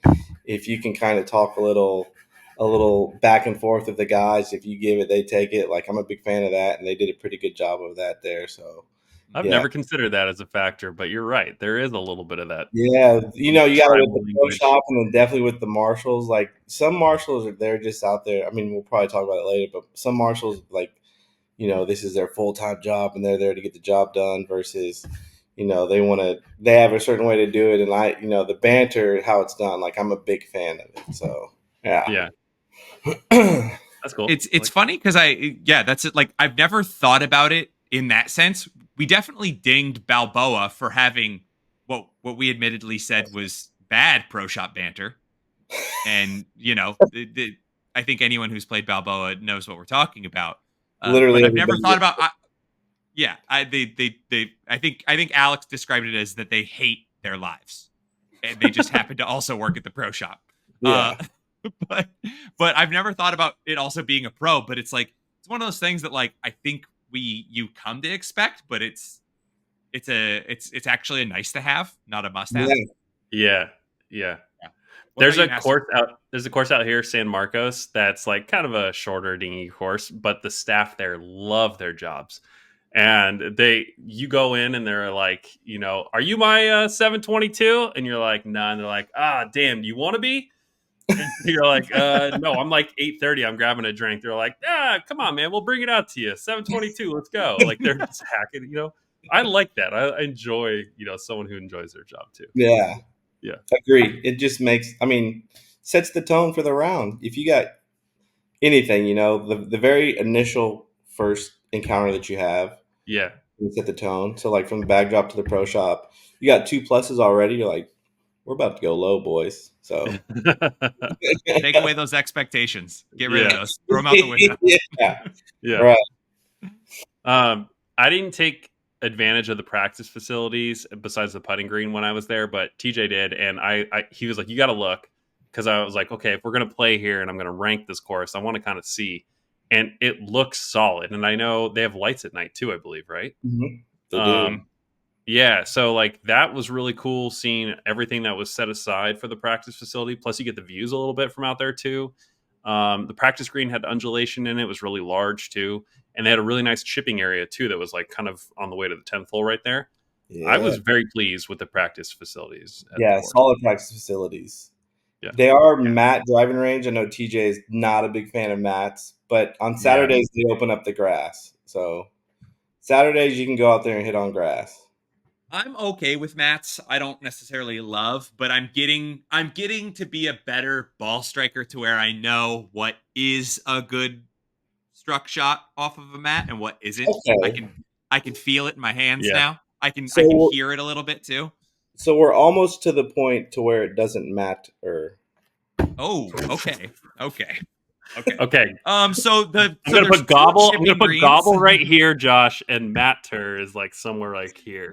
[SPEAKER 3] if you can kind of talk a little back and forth with the guys, if you give it, they take it. Like I'm a big fan of that, and they did a pretty good job of that there. So
[SPEAKER 1] I've
[SPEAKER 3] yeah.
[SPEAKER 1] never considered that as a factor, but you're right. There is a little bit of that.
[SPEAKER 3] Yeah, you got it with
[SPEAKER 1] Tribal
[SPEAKER 3] the pro
[SPEAKER 1] language.
[SPEAKER 3] shop, and then definitely with the marshals. Like some marshals they're just out there. I mean, we'll probably talk about it later, but some marshals, like, this is their full time job, and they're there to get the job done. Versus, they have a certain way to do it, and the banter, how it's done. Like I'm a big fan of it. So yeah.
[SPEAKER 1] That's cool.
[SPEAKER 2] It's funny because that's it. Like, I've never thought about it in that sense. We definitely dinged Balboa for having what we admittedly said was bad pro shop banter, and I think anyone who's played Balboa knows what we're talking about.
[SPEAKER 3] Literally,
[SPEAKER 2] but I've never thought about. I think Alex described it as that they hate their lives, and they just happen to also work at the pro shop.
[SPEAKER 3] Yeah.
[SPEAKER 2] But I've never thought about it also being a pro. But it's like, it's one of those things that, like, I think you come to expect, but it's actually a nice to have, not a must have.
[SPEAKER 1] Yeah. There's a course out here, San Marcos, that's like kind of a shorter dingy course, but the staff there love their jobs. And you go in and they're like, are you my 722? And you're like, nah. And they're like, damn, do you want to be? And you're like, no, I'm like 8:30. I'm grabbing a drink. They're like, come on, man, we'll bring it out to you. 722, let's go. Like they're just hacking. I like that. I enjoy, someone who enjoys their job too.
[SPEAKER 3] Yeah.
[SPEAKER 1] Yeah.
[SPEAKER 3] Agree. It just sets the tone for the round. If you got anything, the very initial first encounter that you have,
[SPEAKER 1] Yeah,
[SPEAKER 3] you set the tone. So like from the backdrop to the pro shop, you got 2 pluses already. You're like, we're about to go low, boys. So
[SPEAKER 2] take away those expectations. Get rid of those. Throw them out the window.
[SPEAKER 1] Yeah.
[SPEAKER 3] Right.
[SPEAKER 1] I didn't take advantage of the practice facilities besides the putting green when I was there, but TJ did, and he was like, you got to look, because I was like, okay, if we're gonna play here and I'm gonna rank this course, I want to kind of see, and it looks solid. And I know they have lights at night too, I believe, right?
[SPEAKER 3] Mm-hmm. They do.
[SPEAKER 1] Yeah, so like that was really cool, seeing everything that was set aside for the practice facility. Plus, you get the views a little bit from out there too. The practice green had undulation in it; was really large too, and they had a really nice chipping area too that was like kind of on the way to the 10th hole right there.
[SPEAKER 3] Yeah.
[SPEAKER 1] I was very pleased with the practice facilities.
[SPEAKER 3] Solid practice facilities.
[SPEAKER 1] Yeah,
[SPEAKER 3] they are mat driving range. I know TJ is not a big fan of mats, but on Saturdays they open up the grass. So Saturdays you can go out there and hit on grass.
[SPEAKER 2] I'm okay with mats. I don't necessarily love, but I'm getting to be a better ball striker to where I know what is a good struck shot off of a mat and what isn't.
[SPEAKER 3] Okay.
[SPEAKER 2] I can feel it in my hands now. I can hear it a little bit too.
[SPEAKER 3] So we're almost to the point to where it doesn't matter.
[SPEAKER 2] Oh, okay. Okay. So
[SPEAKER 1] I'm gonna
[SPEAKER 2] there's
[SPEAKER 1] put
[SPEAKER 2] two
[SPEAKER 1] Gobble. I'm
[SPEAKER 2] chipping
[SPEAKER 1] gonna put
[SPEAKER 2] greens.
[SPEAKER 1] Gobble right here, Josh, and Matt Tur is like somewhere like here.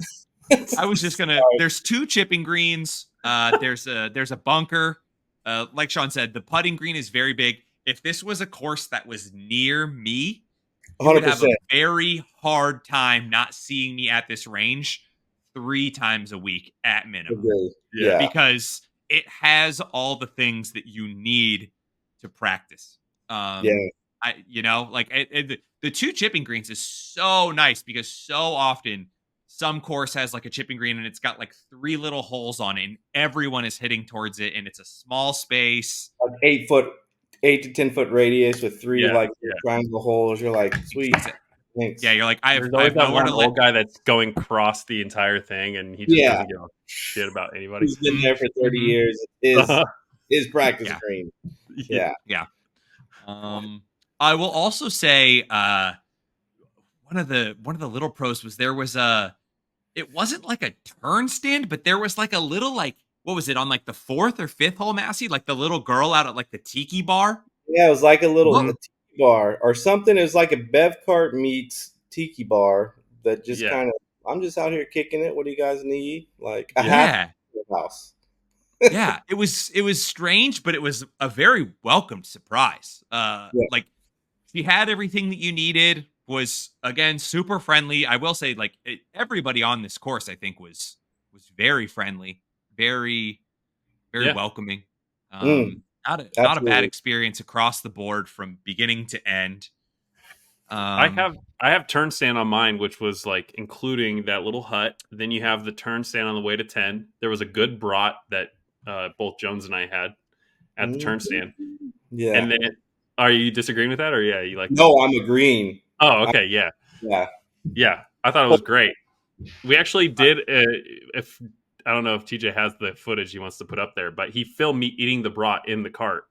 [SPEAKER 2] I was just gonna. There's two chipping greens. There's a bunker. Like Shawn said, the putting green is very big. If this was a course that was near me, you would have a
[SPEAKER 3] 100%.
[SPEAKER 2] very hard time not seeing me at this range 3 times a week at minimum,
[SPEAKER 3] Agree.
[SPEAKER 1] Yeah.
[SPEAKER 3] Yeah.
[SPEAKER 2] because it has all the things that you need to practice.
[SPEAKER 3] Yeah.
[SPEAKER 2] The two chipping greens is so nice because so often some course has like a chipping green and it's got like 3 little holes on it and everyone is hitting towards it and it's a small space.
[SPEAKER 3] Like 8 to 10 foot radius with 3
[SPEAKER 1] Yeah,
[SPEAKER 3] like
[SPEAKER 1] yeah.
[SPEAKER 3] triangle holes. You're like, sweet. Thanks.
[SPEAKER 2] Yeah, you're like, I
[SPEAKER 1] There's
[SPEAKER 2] have
[SPEAKER 1] always that
[SPEAKER 2] nowhere
[SPEAKER 1] one
[SPEAKER 2] to let.
[SPEAKER 1] old guy that's going across the entire thing, and he just
[SPEAKER 3] Yeah.
[SPEAKER 1] doesn't give a shit about anybody.
[SPEAKER 3] Who's been there for 30
[SPEAKER 2] Mhm.
[SPEAKER 3] years is practice
[SPEAKER 2] Yeah.
[SPEAKER 3] green. Yeah.
[SPEAKER 2] Yeah. I will also say one of the little pros was there was it wasn't like a turn stand, but there was like a little like what was it on like the 4th or 5th hole, Massey? Like the little girl out at like the tiki bar.
[SPEAKER 3] Yeah, it was like a little
[SPEAKER 2] Look-
[SPEAKER 3] a tiki bar or something. It was like a bev cart meets tiki bar that just
[SPEAKER 1] Yeah.
[SPEAKER 3] kind of, I'm just out here kicking it. What do you guys need? Like a
[SPEAKER 2] Yeah.
[SPEAKER 3] house.
[SPEAKER 2] Yeah, it was strange, but it was a very welcomed surprise. Like she had everything that you needed. Was again super friendly. I will say, like everybody on this course, I think was very friendly, very
[SPEAKER 1] Yeah.
[SPEAKER 2] welcoming.
[SPEAKER 3] Mm,
[SPEAKER 2] Not a bad
[SPEAKER 3] absolutely.
[SPEAKER 2] experience across the board from beginning to end.
[SPEAKER 1] I have turn stand on mine, which was like including that little hut. Then you have the turn stand on the way to 10. There was a good brat that both Jones and I had at the turn stand.
[SPEAKER 3] Yeah.
[SPEAKER 1] And then, are you disagreeing with that, or yeah, you like?
[SPEAKER 3] No, I'm agreeing.
[SPEAKER 1] Oh, okay, yeah,
[SPEAKER 3] Yeah.
[SPEAKER 1] I thought it was great. We actually did. If I don't know if TJ has the footage he wants to put up there, but he filmed me eating the brat in the cart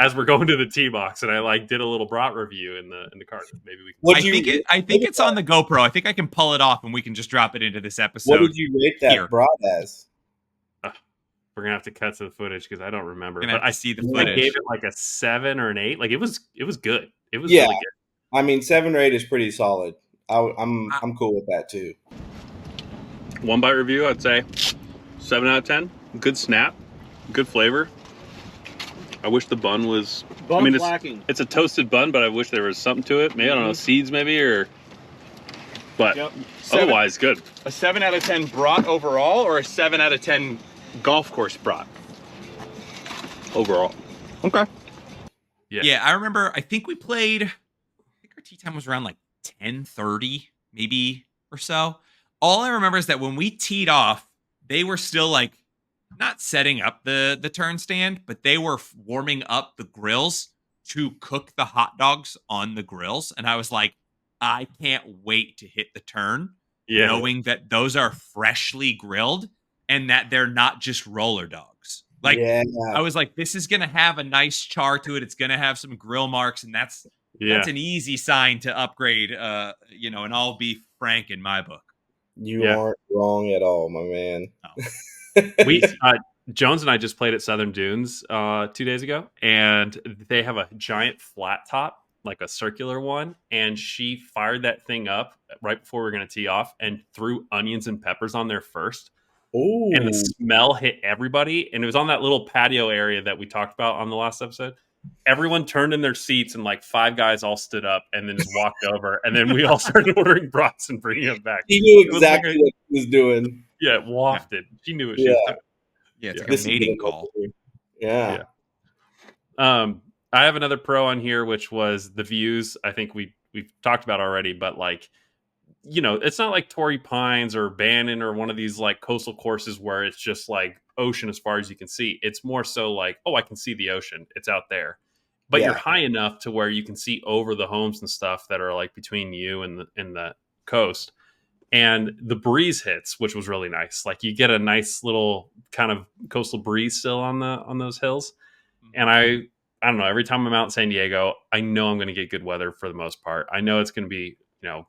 [SPEAKER 1] as we're going to the tee box, and I like did a little brat review in the cart. Maybe we can.
[SPEAKER 2] I think it's on the GoPro. I think I can pull it off, and we can just drop it into this episode.
[SPEAKER 3] What did you rate that
[SPEAKER 2] here.
[SPEAKER 3] brat as?
[SPEAKER 1] We're gonna have to cut to the footage because I don't remember.
[SPEAKER 2] We're gonna
[SPEAKER 1] But
[SPEAKER 2] have to see the
[SPEAKER 1] I
[SPEAKER 2] footage.
[SPEAKER 1] gave it like a 7 or an 8. Like it was good. It was
[SPEAKER 3] Yeah.
[SPEAKER 1] really good.
[SPEAKER 3] I mean, 7 or 8 is pretty solid. I'm cool with that too.
[SPEAKER 1] One bite review, I'd say 7 out of 10. Good snap, good flavor. I wish the bun was.
[SPEAKER 5] Lacking.
[SPEAKER 1] It's a toasted bun, but I wish there was something to it. Maybe I don't know, seeds maybe, or. But
[SPEAKER 5] Yep.
[SPEAKER 1] otherwise, good.
[SPEAKER 5] A 7 out of 10 brat overall, or a 7 out of 10 golf course brat?
[SPEAKER 1] Overall.
[SPEAKER 5] Okay.
[SPEAKER 2] Yeah, I remember. I think we played. I think our tee time was around like 10:30, maybe or so. All I remember is that when we teed off, they were still like not setting up the turn stand, but they were warming up the grills to cook the hot dogs on the grills, and I was like, I can't wait to hit the turn,
[SPEAKER 1] Yeah.
[SPEAKER 2] knowing that those are freshly grilled and that they're not just roller dogs. Like
[SPEAKER 3] yeah.
[SPEAKER 2] I was like, this is gonna have a nice char to it. It's gonna have some grill marks, and that's an easy sign to upgrade. And I'll be frank in my book.
[SPEAKER 3] You aren't wrong at all, my man.
[SPEAKER 1] We Jones and I just played at Southern Dunes 2 days ago, and they have a giant flat top, like a circular one, and she fired that thing up right before we were going to tee off and threw onions and peppers on there first.
[SPEAKER 3] Ooh.
[SPEAKER 1] And the smell hit everybody, and it was on that little patio area that we talked about on the last episode. Everyone turned in their seats, and like 5 guys all stood up and then just walked over, and then we all started ordering brats and bringing them back.
[SPEAKER 3] He knew exactly what he was doing.
[SPEAKER 1] Yeah, it wafted. She knew what she was doing.
[SPEAKER 2] Yeah, it's like a mating call.
[SPEAKER 3] Yeah.
[SPEAKER 1] I have another pro on here, which was the views. I think we've talked about already, but like, it's not like Torrey Pines or Bannon or one of these like coastal courses where it's just like ocean as far as you can see. It's more so like, oh, I can see the ocean. It's out there. But you're high enough to where you can see over the homes and stuff that are like between you and the coast. And the breeze hits, which was really nice. Like you get a nice little kind of coastal breeze still on those hills. And I don't know, every time I'm out in San Diego, I know I'm going to get good weather for the most part. I know it's going to be,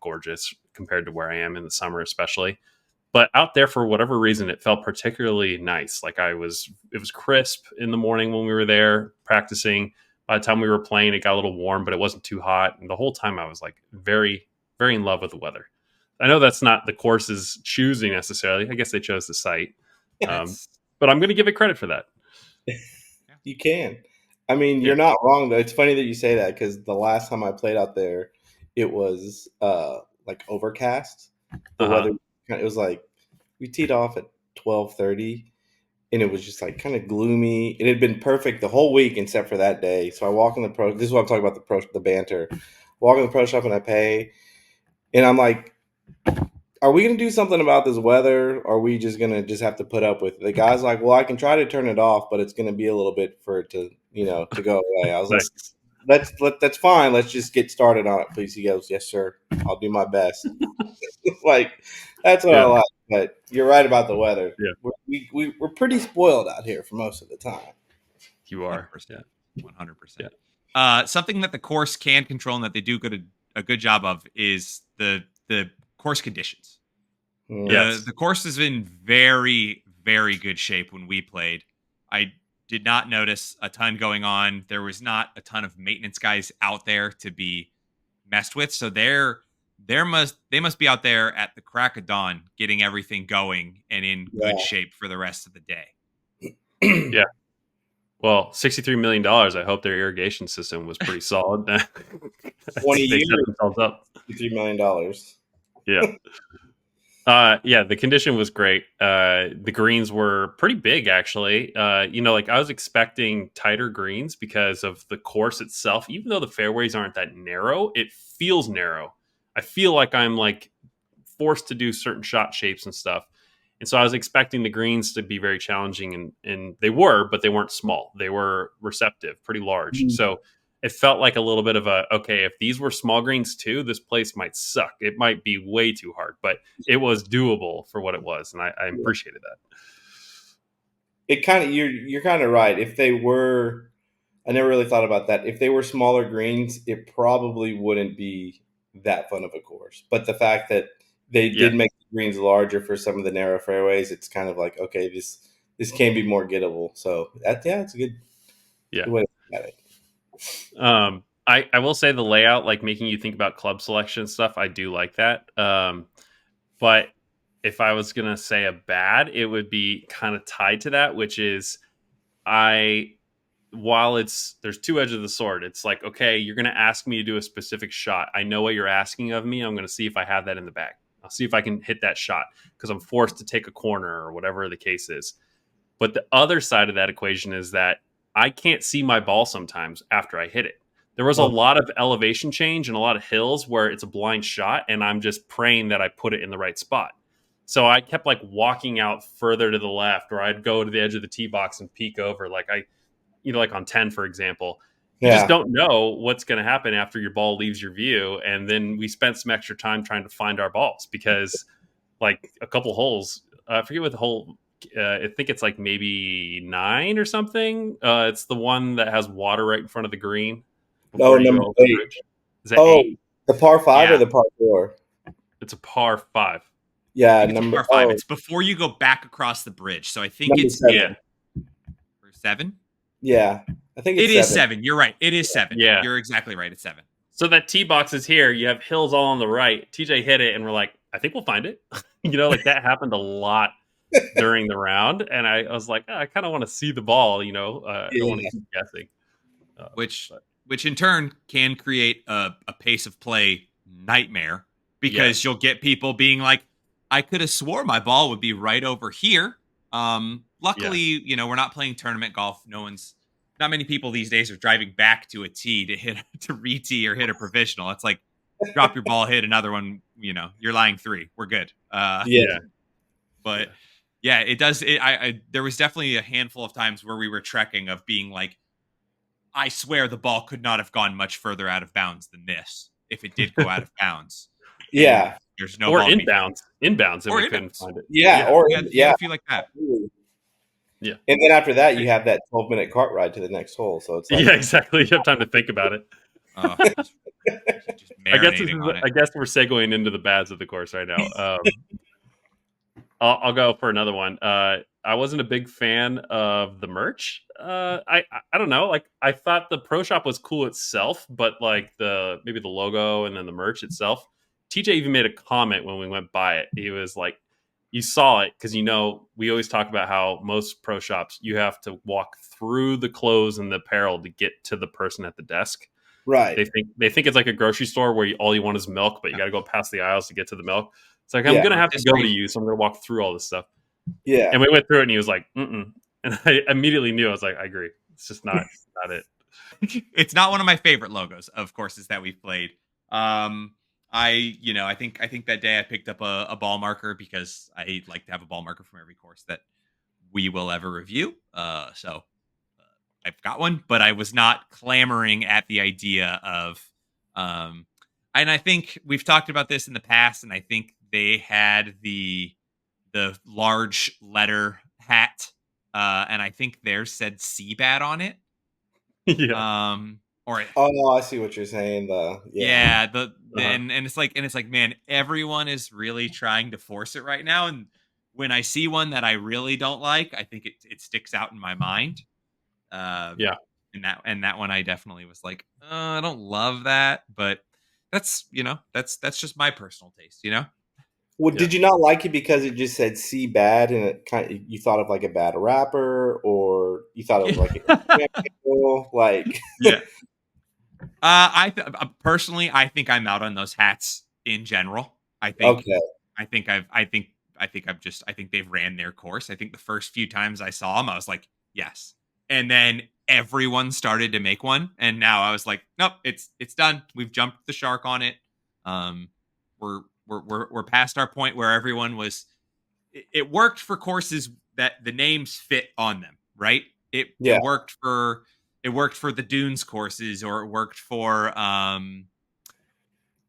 [SPEAKER 1] gorgeous compared to where I am in the summer, especially. But out there, for whatever reason, it felt particularly nice. Like it was crisp in the morning when we were there practicing. By the time we were playing, it got a little warm, but it wasn't too hot. And the whole time I was like very, very in love with the weather. I know that's not the course's choosing necessarily. I guess they chose the site. But I'm going to give it credit for that.
[SPEAKER 3] You can. I mean,
[SPEAKER 1] Yeah.
[SPEAKER 3] you're not wrong, though. It's funny that you say that because the last time I played out there, it was like overcast. The weather, it was like we teed off at 12:30, and it was just like kind of gloomy. It had been perfect the whole week except for that day. So I walk in the pro. This is what I'm talking about, the banter. Walk in the pro shop and I pay, and I'm like, are we going to do something about this weather? Or are we just going to just have to put up with it? The guy's like, well, I can try to turn it off, but it's going to be a little bit for it to, to go away. I was
[SPEAKER 1] Nice.
[SPEAKER 3] like, that's fine. Let's just get started on it, please. He goes, yes, sir. I'll do my best. Like, that's what I like. But you're right about the weather.
[SPEAKER 1] Yeah.
[SPEAKER 3] We're pretty spoiled out here for most of the time.
[SPEAKER 1] You are.
[SPEAKER 2] 100%. 100%. Something that the course can control and that they do a good job of is the course conditions.
[SPEAKER 1] Yes.
[SPEAKER 2] The course is in very, very good shape when we played. I did not notice a ton going on. There was not a ton of maintenance guys out there to be messed with. So they must be out there at the crack of dawn getting everything going and in good shape for the rest of the day.
[SPEAKER 1] Yeah. Well, $63 million. I hope their irrigation system was pretty solid.
[SPEAKER 3] 20 years,
[SPEAKER 1] set themselves up.
[SPEAKER 3] $63 million.
[SPEAKER 1] Yeah. Yeah, the condition was great. The greens were pretty big, actually. Like I was expecting tighter greens because of the course itself. Even though the fairways aren't that narrow, it feels narrow. I feel like I'm like forced to do certain shot shapes and stuff. And so I was expecting the greens to be very challenging, and they were, but they weren't small. They were receptive, pretty large. Mm-hmm. So it felt like a little bit of okay, if these were small greens too, this place might suck. It might be way too hard, but it was doable for what it was, and I appreciated that.
[SPEAKER 3] It kind of you're kind of right. If they were, I never really thought about that. If they were smaller greens, it probably wouldn't be that fun of a course. But the fact that they did make the greens larger for some of the narrow fairways, it's kind of like, okay, this can be more gettable. So it's a good way to look at it.
[SPEAKER 1] I will say the layout, like making you think about club selection stuff, I do like that. But if I was going to say a bad, it would be kind of tied to that, which is while there's two edges of the sword, it's like, okay, you're going to ask me to do a specific shot. I know what you're asking of me. I'm going to see if I have that in the bag. I'll see if I can hit that shot because I'm forced to take a corner or whatever the case is. But the other side of that equation is that I can't see my ball sometimes after I hit it. There was a lot of elevation change and a lot of hills where it's a blind shot, and I'm just praying that I put it in the right spot. So I kept like walking out further to the left, or I'd go to the edge of the tee box and peek over. Like like on 10, for example, you just don't know what's going to happen after your ball leaves your view. And then we spent some extra time trying to find our balls because like a couple holes, I forget what the hole, I think it's like maybe 9 or something. It's the one that has water right in front of the green.
[SPEAKER 3] Number 8.
[SPEAKER 1] Is that 8?
[SPEAKER 3] The par 5 or the par 4?
[SPEAKER 1] It's a par 5.
[SPEAKER 3] Yeah,
[SPEAKER 2] number 5. It's before you go back across the bridge. So I think it's
[SPEAKER 3] 7.
[SPEAKER 2] For 7?
[SPEAKER 3] Yeah, I think
[SPEAKER 2] it is 7. You're right. It is 7.
[SPEAKER 1] Yeah,
[SPEAKER 2] you're exactly right. It's 7.
[SPEAKER 1] So that tee box is here. You have hills all on the right. TJ hit it, and we're like, I think we'll find it. Like that happened a lot during the round, and I was like, I kind of want to see the ball. I don't want to keep guessing.
[SPEAKER 2] Which in turn can create a pace of play nightmare because you'll get people being like, I could have swore my ball would be right over here. Luckily, we're not playing tournament golf. Not many people these days are driving back to a tee to re-tee or hit a provisional. It's like, drop your ball, hit another one. You're lying 3. We're good. But it does. There was definitely a handful of times where we were trekking of being like, I swear the ball could not have gone much further out of bounds than this if it did go out of bounds.
[SPEAKER 3] Yeah.
[SPEAKER 2] There's no
[SPEAKER 1] or
[SPEAKER 2] ball
[SPEAKER 1] inbounds, and we
[SPEAKER 2] inbounds.
[SPEAKER 1] couldn't find it.
[SPEAKER 2] I feel like that.
[SPEAKER 3] Yeah, and then after that, you have that 12-minute cart ride to the next hole. So it's like,
[SPEAKER 1] exactly. You have time to think about it.
[SPEAKER 2] Just
[SPEAKER 1] I guess we're segueing into the bads of the course right now. I'll go for another one. I wasn't a big fan of the merch. I don't know. Like I thought the pro shop was cool itself, but like maybe the logo and then the merch itself. TJ even made a comment when we went by it. He was like, "You saw it because we always talk about how most pro shops you have to walk through the clothes and the apparel to get to the person at the desk.
[SPEAKER 3] Right.
[SPEAKER 1] They think it's like a grocery store where all you want is milk, but you got to go past the aisles to get to the milk. It's like I'm
[SPEAKER 3] Yeah.
[SPEAKER 1] gonna have to go to
[SPEAKER 2] Disagree.
[SPEAKER 1] you, so I'm gonna walk through all this stuff."
[SPEAKER 3] Yeah.
[SPEAKER 1] And we went through it, and he was like, "Mm-mm," and I immediately knew. I was like, "I agree. It's just not it."
[SPEAKER 2] It's not one of my favorite logos, of course, is that we've played. I think that day I picked up a ball marker because I like to have a ball marker from every course that we will ever review. So I've got one, but I was not clamoring at the idea of, and I think we've talked about this in the past, and I think they had the large letter hat, and I think theirs said Seabad on it.
[SPEAKER 1] Yeah.
[SPEAKER 2] Or
[SPEAKER 3] Oh, I see what you're saying.
[SPEAKER 2] yeah, and it's like, man, everyone is really trying to force it right now. And when I see one that I really don't like, I think it sticks out in my mind.
[SPEAKER 1] Yeah.
[SPEAKER 2] And that one I definitely was like, I don't love that, but that's that's just my personal taste,
[SPEAKER 3] Well,
[SPEAKER 1] Yeah.
[SPEAKER 3] did you not like it because it just said "see bad" and it kind of, you thought of like a bad rapper, or you thought of like a example? Like,
[SPEAKER 2] Yeah. Personally, I think I'm out on those hats in general.
[SPEAKER 3] okay,
[SPEAKER 2] I think I think they've ran their course. I think the first few times I saw them, I was like, yes. And then everyone started to make one, and now I was like, nope, it's done. We've jumped the shark on it. Um, we're past our point where everyone was. It worked for courses that the names fit on them, right? It
[SPEAKER 3] yeah,
[SPEAKER 2] it worked for the Dunes courses, or it worked for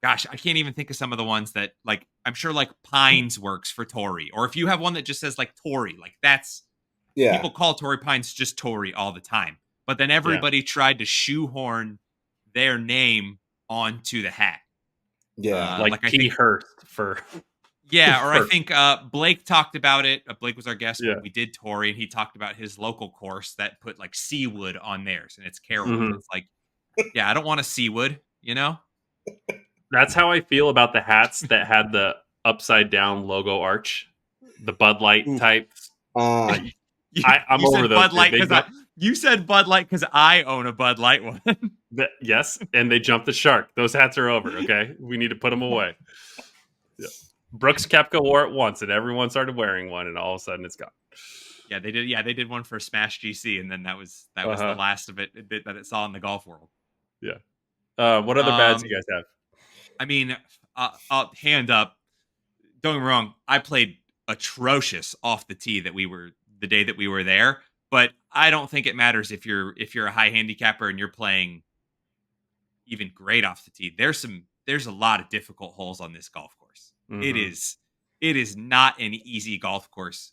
[SPEAKER 2] gosh, I can't even think of some of the ones that, like, I'm sure like Pines works for Tory. Or if you have one that just says like Tory, like that's
[SPEAKER 3] yeah,
[SPEAKER 2] people call Tory Pines just Tory all the time. But then everybody tried to shoehorn their name onto the hat.
[SPEAKER 3] yeah.
[SPEAKER 1] Like
[SPEAKER 2] Like I
[SPEAKER 1] T
[SPEAKER 2] think
[SPEAKER 1] Hurst for
[SPEAKER 2] yeah, or I
[SPEAKER 1] for
[SPEAKER 2] think Blake talked about it. Blake was our guest
[SPEAKER 1] yeah.
[SPEAKER 2] when we did Tory, and he talked about his local course that put like Seawood on theirs, and it's Carrollwood.
[SPEAKER 1] Mhm.
[SPEAKER 2] It's like, yeah, I don't want a Seawood,
[SPEAKER 1] That's how I feel about the hats that had the upside down logo arch, the Bud Light
[SPEAKER 3] Oof.
[SPEAKER 1] types.
[SPEAKER 3] Uh,
[SPEAKER 1] I'm
[SPEAKER 2] You
[SPEAKER 1] over
[SPEAKER 2] said
[SPEAKER 1] those.
[SPEAKER 2] Bud Light
[SPEAKER 1] They
[SPEAKER 2] because you said Bud Light because I own a Bud Light one.
[SPEAKER 1] yes, and they jumped the shark. Those hats are over. Okay, we need to put them away. Yeah. Brooks Koepka wore it once, and everyone started wearing one, and all of a sudden it's gone.
[SPEAKER 2] Yeah, they did. Yeah, they did one for Smash GC, and then that was the
[SPEAKER 1] Uh-huh.
[SPEAKER 2] last of it that it saw in the golf world.
[SPEAKER 1] Yeah. What other bads you guys have?
[SPEAKER 2] I mean, hand up. Don't get me wrong. I played atrocious off the tee the day that we were there, but I don't think it matters if you're a high handicapper and you're playing even great off the tee. There's a lot of difficult holes on this golf course.
[SPEAKER 1] Mhm.
[SPEAKER 2] It is not an easy golf course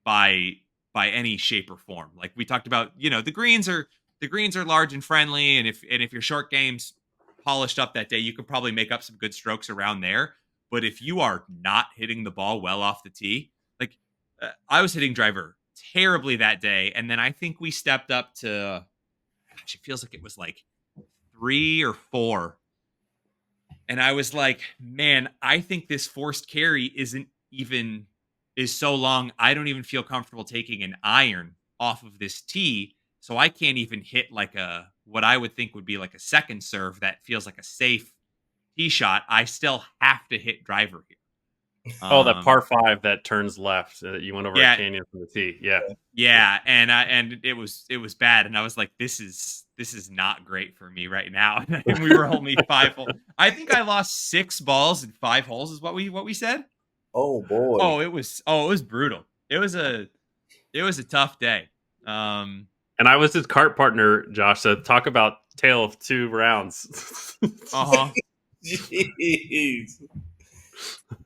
[SPEAKER 2] by any shape or form. Like we talked about, the greens are large and friendly, and if your short game's polished up that day, you could probably make up some good strokes around there. But if you are not hitting the ball well off the tee, like I was hitting driver terribly that day, and then I think we stepped up to, gosh, it feels like it was like 3 or 4, and I was like, man, I think this forced carry is so long. I don't even feel comfortable taking an iron off of this tee. So I can't even hit like what I would think would be like a second serve that feels like a safe tee shot. I still have to hit driver here.
[SPEAKER 1] Oh, that par 5 that turns left. You went over a canyon from the tee. Yeah.
[SPEAKER 2] Yeah, and it was bad, and I was like, this is not great for me right now. And we were only 5 holes. I think I lost 6 balls in 5 holes, is what we said.
[SPEAKER 3] oh boy.
[SPEAKER 2] It was brutal. It was a tough day.
[SPEAKER 1] And I was his cart partner, Josh. So talk about tale of 2 rounds.
[SPEAKER 3] Jeez.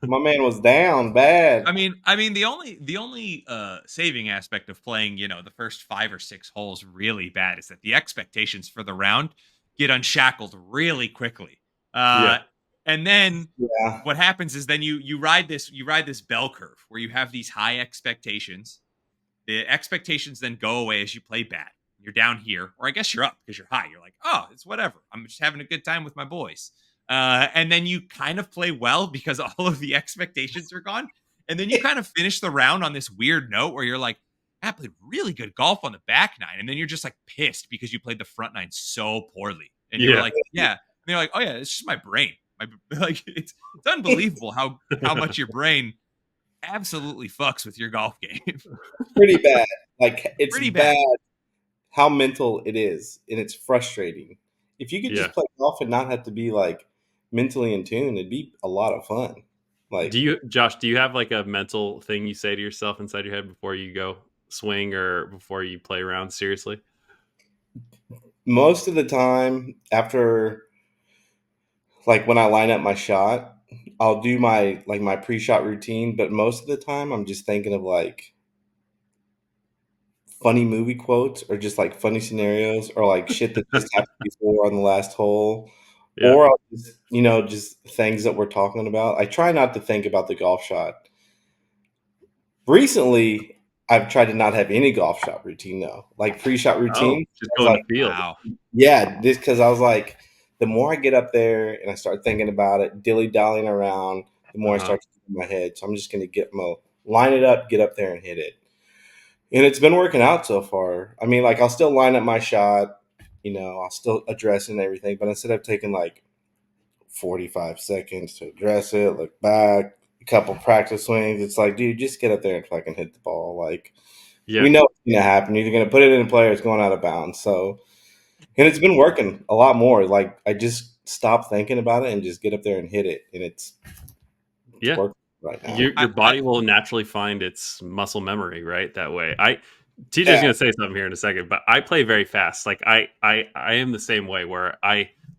[SPEAKER 3] My man was down bad.
[SPEAKER 2] I mean, the only saving aspect of playing, the first 5 or 6 holes really bad is that the expectations for the round get unshackled really quickly.
[SPEAKER 1] Yeah.
[SPEAKER 2] And then
[SPEAKER 3] Yeah.
[SPEAKER 2] what happens is then you ride this bell curve where you have these high expectations. The expectations then go away as you play bad. You're down here, or I guess you're up because you're high. You're like, oh, it's whatever. I'm just having a good time with my boys. And then you kind of play well because all of the expectations are gone. And then you kind of finish the round on this weird note where you're like, I played really good golf on the back nine. And then you're just like pissed because you played the front nine so poorly. And you're like, yeah. And you're like, oh yeah, it's just my brain. Like it's unbelievable how much your brain absolutely fucks with your golf game.
[SPEAKER 3] Pretty bad. Like it's
[SPEAKER 2] Pretty
[SPEAKER 3] bad
[SPEAKER 2] bad.
[SPEAKER 3] how mental it is, and it's frustrating. If you could
[SPEAKER 1] Yeah.
[SPEAKER 3] just play golf and not have to be like mentally in tune, it'd be a lot of fun. Like,
[SPEAKER 1] Josh, do you have like a mental thing you say to yourself inside your head before you go swing or before you play around seriously?
[SPEAKER 3] most of the time after, like when I line up my shot, I'll do my pre-shot routine, but most of the time I'm just thinking of like funny movie quotes or just like funny scenarios or like shit that just happened before on the last hole.
[SPEAKER 1] Yeah.
[SPEAKER 3] Or I'll just, just things that we're talking about. I try not to think about the golf shot. Recently, I've tried to not have any golf shot routine though. Like pre-shot routine.
[SPEAKER 1] Just
[SPEAKER 3] I was
[SPEAKER 1] go in
[SPEAKER 3] like,
[SPEAKER 1] the field.
[SPEAKER 2] Wow.
[SPEAKER 3] yeah, this because I was like, the more I get up there and I start thinking about it, dilly-dallying around, the more I start to get in my head. So I'm just gonna line it up, get up there and hit it. And it's been working out so far. I mean, like I'll still line up my shot, I'll still address it and everything, but instead of taking like 45 seconds to address it, look back, a couple practice swings, it's like, dude, just get up there and fucking hit the ball. Like,
[SPEAKER 1] Yeah.
[SPEAKER 3] we know what's gonna happen. You're gonna put it in play or it's going out of bounds. So, and it's been working a lot more. Like I just stop thinking about it and just get up there and hit it, and it's
[SPEAKER 1] Yeah.
[SPEAKER 3] working right now.
[SPEAKER 1] Your body will naturally find its muscle memory, right? That way. TJ's
[SPEAKER 3] Yeah.
[SPEAKER 1] gonna say something here in a second, but I play very fast. Like I am the same way where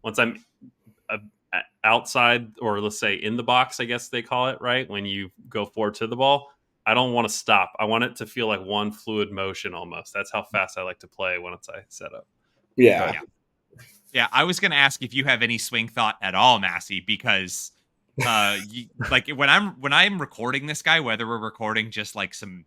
[SPEAKER 1] once I'm outside, or let's say in the box, I guess they call it, right? When you go forward to the ball, I don't want to stop. I want it to feel like one fluid motion almost. That's how fast I like to play once I set up.
[SPEAKER 3] Yeah.
[SPEAKER 2] Yeah, I was going to ask if you have any swing thought at all, Massey, because like when I'm recording this guy, whether we're recording just like some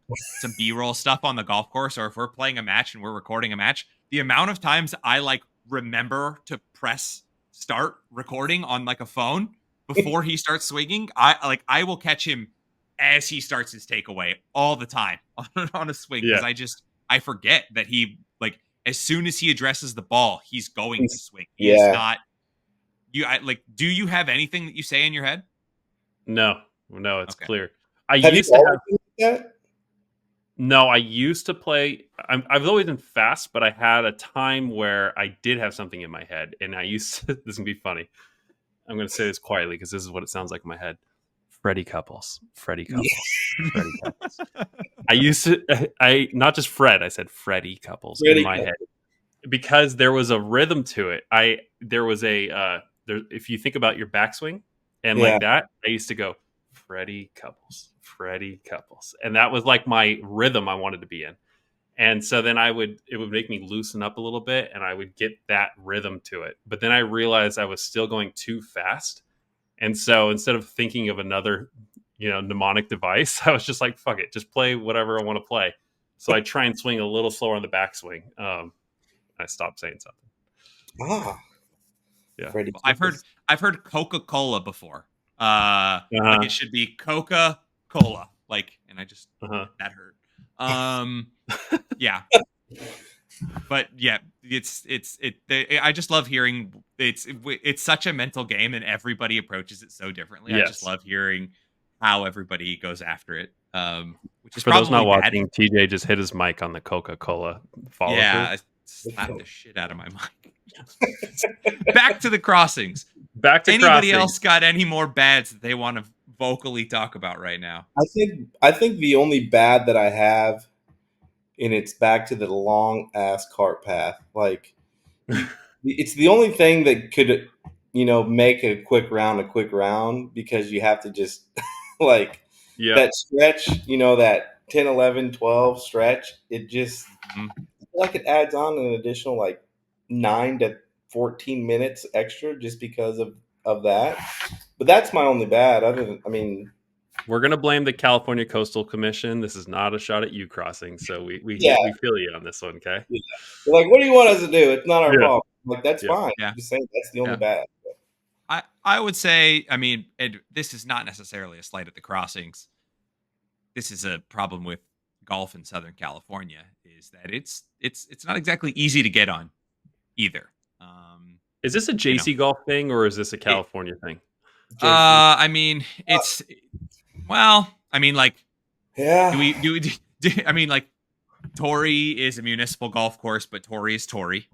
[SPEAKER 2] B-roll stuff on the golf course or if we're playing a match and we're recording a match, the amount of times I like remember to press start recording on like a phone before he starts swinging, I will catch him as he starts his takeaway all the time on a swing because I forget that he like as soon as he addresses the ball, he's going to swing. He is not. Do you have anything that you say in your head?
[SPEAKER 1] No, it's
[SPEAKER 2] Okay.
[SPEAKER 1] clear. No, I used to play. I've always been fast, but I had a time where I did have something in my head, and I used to. This is gonna be funny. I'm gonna say this quietly because this is what it sounds like in my head. Freddie Couples. Freddie Couples. I used to. I not just Fred. I said Freddie Couples in my head because there was a rhythm to it. There was a. If you think about your backswing and like that, I used to go Freddie Couples, and that was like my rhythm I wanted to be in. And so then it would make me loosen up a little bit, and I would get that rhythm to it. But then I realized I was still going too fast, and so instead of thinking of another, mnemonic device, I was just like, fuck it, just play whatever I want to play. So I try and swing a little slower on the backswing. I stopped saying something. Yeah,
[SPEAKER 2] I've heard Coca-Cola before. Like it should be Coca-Cola. Like, and I just that hurt. Yeah. But yeah, I just love hearing it's such a mental game and everybody approaches it so differently. Yes. I just love hearing how everybody goes after it. Which is
[SPEAKER 1] for those not watching,
[SPEAKER 2] bad.
[SPEAKER 1] TJ just hit his mic on the Coca-Cola follow through.
[SPEAKER 2] I slapped the shit out of my mic. Back to the crossings. Anybody else got any more bads that they want to vocally talk about right now?
[SPEAKER 3] I think the only bad that I have, and it's back to the long ass cart path. Like it's the only thing that could, make a quick round because you have to just like that stretch, that 10, 11, 12 stretch. It just like it adds on an additional like 9 to 14 minutes extra just because of that. But that's my only bad. Other than, I mean,
[SPEAKER 1] We're gonna blame the California Coastal Commission. This is not a shot at you crossing, so
[SPEAKER 3] yeah,
[SPEAKER 1] we feel you on this one, okay?
[SPEAKER 3] yeah. They're like, what do you want us to do? It's not our
[SPEAKER 1] Yeah.
[SPEAKER 3] problem. I'm like, that's
[SPEAKER 1] Yeah.
[SPEAKER 3] fine.
[SPEAKER 2] Yeah.
[SPEAKER 3] I'm just saying that's the only
[SPEAKER 2] Yeah.
[SPEAKER 3] bad.
[SPEAKER 2] I would say, I mean, this is not necessarily a slight at the crossings. This is a problem with golf in Southern California, is that it's not exactly easy to get on either.
[SPEAKER 1] Is this a JC golf thing or is this a California thing?
[SPEAKER 3] JC.
[SPEAKER 2] I mean, it's well, I mean, like,
[SPEAKER 3] Yeah.
[SPEAKER 2] I mean, like, Torrey is a municipal golf course, but Torrey is Torrey.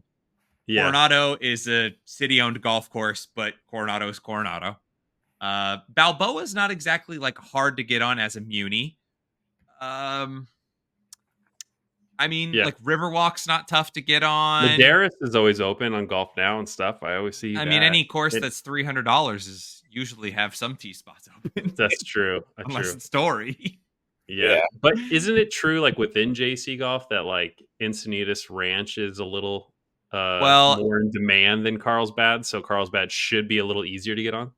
[SPEAKER 1] Yeah.
[SPEAKER 2] Coronado is a city-owned golf course, but Coronado is Coronado. Balboa is not exactly like hard to get on as a muni. I mean,
[SPEAKER 1] Yeah.
[SPEAKER 2] like Riverwalk's not tough to get on.
[SPEAKER 1] Ladera's is always open on Golf Now and stuff. I always see.
[SPEAKER 2] I mean, any course that's $300 is usually have some tee spots open.
[SPEAKER 1] That's true. That's
[SPEAKER 2] Unless
[SPEAKER 1] true.
[SPEAKER 2] it's Story.
[SPEAKER 1] Yeah. But isn't it true, like within JC Golf, that like Encinitas Ranch is a little more in demand than Carlsbad? So Carlsbad should be a little easier to get on.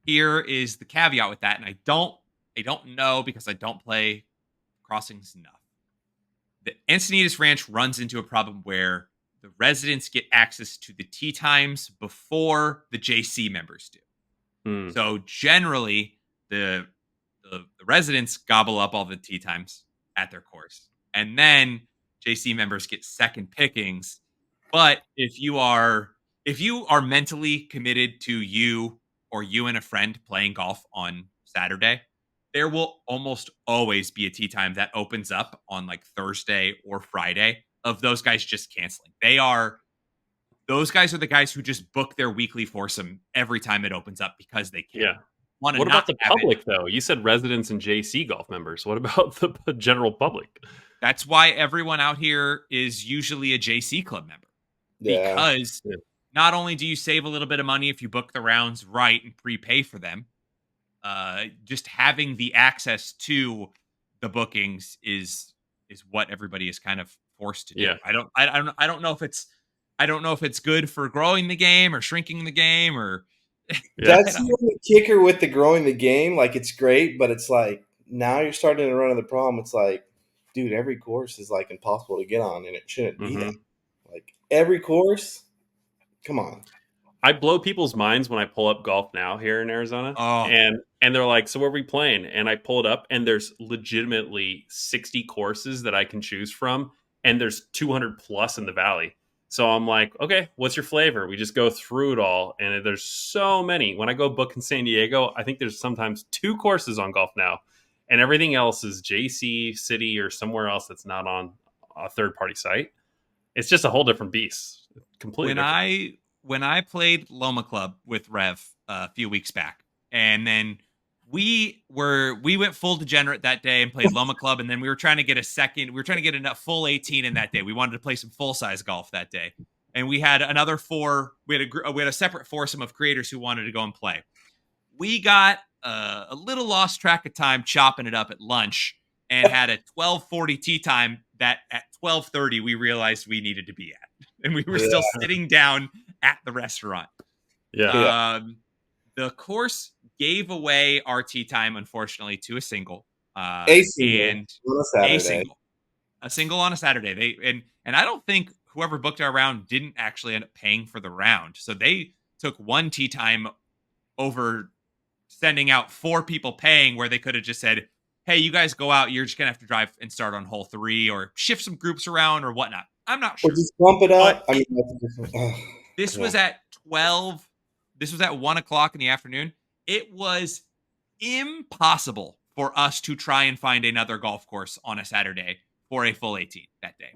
[SPEAKER 2] Here is the caveat with that, and I don't know because I don't play crossings enough. The Encinitas Ranch runs into a problem where the residents get access to the tee times before the JC members do. So generally, the residents gobble up all the tee times at their course, and then JC members get second pickings. But if you are mentally committed to you and a friend playing golf on Saturday, there will almost always be a tee time that opens up on like Thursday or Friday of those guys just canceling. Those guys are the guys who just book their weekly foursome every time it opens up because they can.
[SPEAKER 1] Yeah. What about the public, though? You said residents and JC golf members. What about the general public?
[SPEAKER 2] That's why everyone out here is usually a JC club member.
[SPEAKER 3] Yeah.
[SPEAKER 2] Because not only do you save a little bit of money if you book the rounds right and prepay for them, just having the access to the bookings is what everybody is kind of forced to do.
[SPEAKER 1] Yeah.
[SPEAKER 2] I don't know if it's good for growing the game or shrinking the game or
[SPEAKER 3] That's the only kicker with the growing the game. Like, it's great, but it's like now you're starting to run into the problem. It's like, dude, every course is like impossible to get on, and it shouldn't be that. Like, every course, come on.
[SPEAKER 1] I blow people's minds when I pull up Golf Now here in Arizona, and they're like, "So where are we playing?" And I pull it up, and there's legitimately 60 courses that I can choose from, and there's 200 plus in the valley. So I'm like, okay, what's your flavor? We just go through it all, and there's so many. When I go book in San Diego, I think there's sometimes 2 courses on Golf Now, and everything else is JC, City, or somewhere else that's not on a third-party site. It's just a whole different beast. Completely different.
[SPEAKER 2] When I played Loma Club with Rev a few weeks back, and then we went full degenerate that day and played Loma Club, and then we were trying to get a full 18 in that day. We wanted to play some full size golf that day, and we had another 4. We had a separate foursome of creators who wanted to go and play. We got a little lost track of time chopping it up at lunch, and had a 12:40 tee time that at 12:30 we realized we needed to be at, and we were still sitting down at the restaurant. The course gave away our tee time, unfortunately, to a single. A single on a Saturday. And I don't think whoever booked our round didn't actually end up paying for the round. So they took one tee time over sending out 4 people paying, where they could have just said, hey, you guys go out. You're just going to have to drive and start on hole 3 or shift some groups around or whatnot. I'm not sure.
[SPEAKER 3] Or just bump it up. I mean,
[SPEAKER 2] this was at 12. This was at 1 o'clock in the afternoon. It was impossible for us to try and find another golf course on a Saturday for a full 18 that day.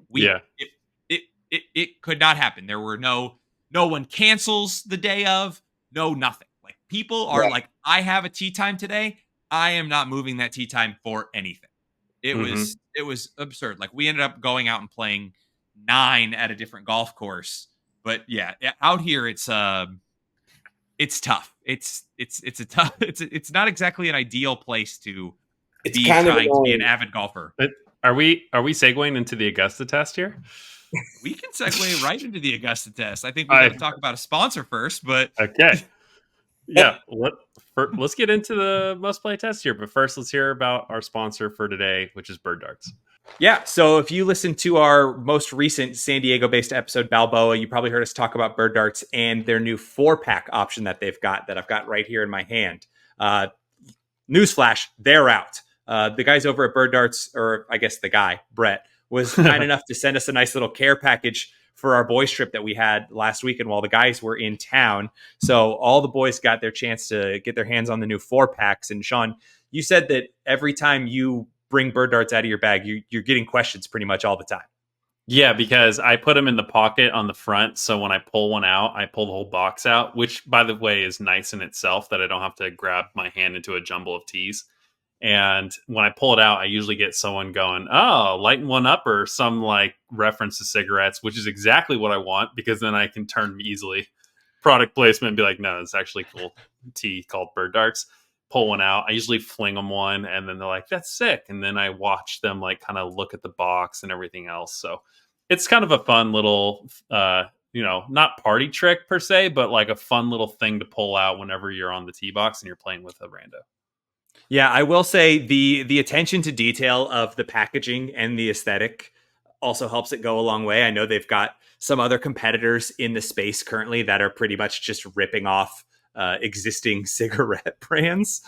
[SPEAKER 2] It could not happen. There were no one cancels the day of, nothing. Like, people are like, I have a tee time today. I am not moving that tee time for anything. It was absurd. Like, we ended up going out and playing 9 at a different golf course. But yeah, out here it's tough. It's not exactly an ideal place to be trying to be an avid golfer.
[SPEAKER 1] Are we segueing into the Augusta test here?
[SPEAKER 2] We can segue right into the Augusta test. I think we got to talk about a sponsor first, but
[SPEAKER 1] okay. Yeah, let's get into the must play test here. But first, let's hear about our sponsor for today, which is Bird Darts.
[SPEAKER 4] Yeah, so if you listen to our most recent San Diego-based episode, Balboa, you probably heard us talk about Bird Darts and their new 4-pack option that they've got that I've got right here in my hand. Newsflash, they're out. The guys over at Bird Darts, or I guess the guy, Brett, was kind enough to send us a nice little care package for our boys trip that we had last weekend while the guys were in town. So all the boys got their chance to get their hands on the new 4-packs. And Shawn, you said that every time you bring Bird Darts out of your bag, you're getting questions pretty much all the time.
[SPEAKER 1] Yeah, because I put them in the pocket on the front, so when I pull one out, I pull the whole box out, which, by the way, is nice in itself that I don't have to grab my hand into a jumble of teas. And when I pull it out, I usually get someone going, "Oh, lighten one up," or some like reference to cigarettes, which is exactly what I want because then I can turn easily product placement and be like, "No, it's actually cool tea called Bird Darts." Pull one out. I usually fling them one, and then they're like, "That's sick." And then I watch them like kind of look at the box and everything else. So it's kind of a fun little, not party trick per se, but like a fun little thing to pull out whenever you're on the tee box and you're playing with a rando.
[SPEAKER 4] Yeah, I will say the attention to detail of the packaging and the aesthetic also helps it go a long way. I know they've got some other competitors in the space currently that are pretty much just ripping off existing cigarette brands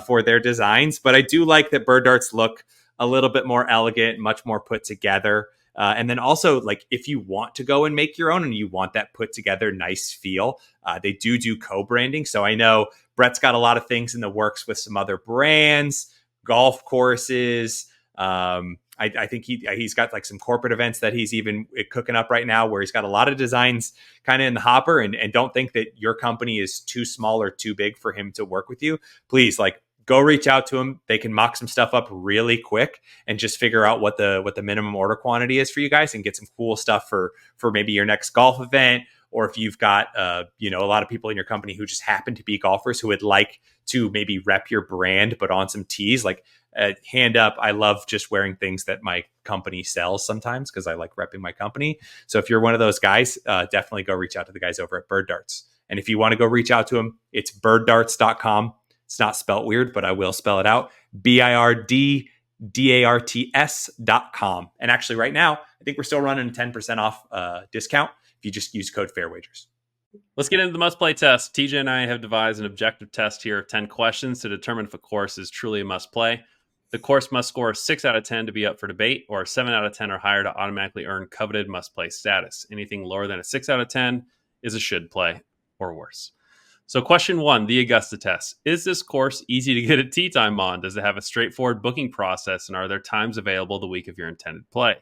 [SPEAKER 4] for their designs. But I do like that Bird Darts look a little bit more elegant, much more put together. And then also, like, if you want to go and make your own and you want that put together nice feel, they do co-branding. So I know Brett's got a lot of things in the works with some other brands, golf courses. I think he's got like some corporate events that he's even cooking up right now where he's got a lot of designs kind of in the hopper. And don't think that your company is too small or too big for him to work with you. Please, like, go reach out to him. They can mock some stuff up really quick and just figure out what the minimum order quantity is for you guys and get some cool stuff for maybe your next golf event. Or if you've got, a lot of people in your company who just happen to be golfers who would like to maybe rep your brand, but on some tees, like hand up. I love just wearing things that my company sells sometimes because I like repping my company. So if you're one of those guys, definitely go reach out to the guys over at Bird Darts. And if you want to go reach out to them, it's birddarts.com. It's not spelt weird, but I will spell it out. BIRDDARTS.com. And actually right now, I think we're still running a 10% off discount if you just use code FAIRWAGERS.
[SPEAKER 1] Let's get into the must play test. TJ and I have devised an objective test here of 10 questions to determine if a course is truly a must play. The course must score a 6 out of 10 to be up for debate, or a 7 out of 10 or higher to automatically earn coveted must play status. Anything lower than a 6 out of 10 is a should play or worse. So question 1, the Augusta test. Is this course easy to get a tee time on? Does it have a straightforward booking process? And are there times available the week of your intended play?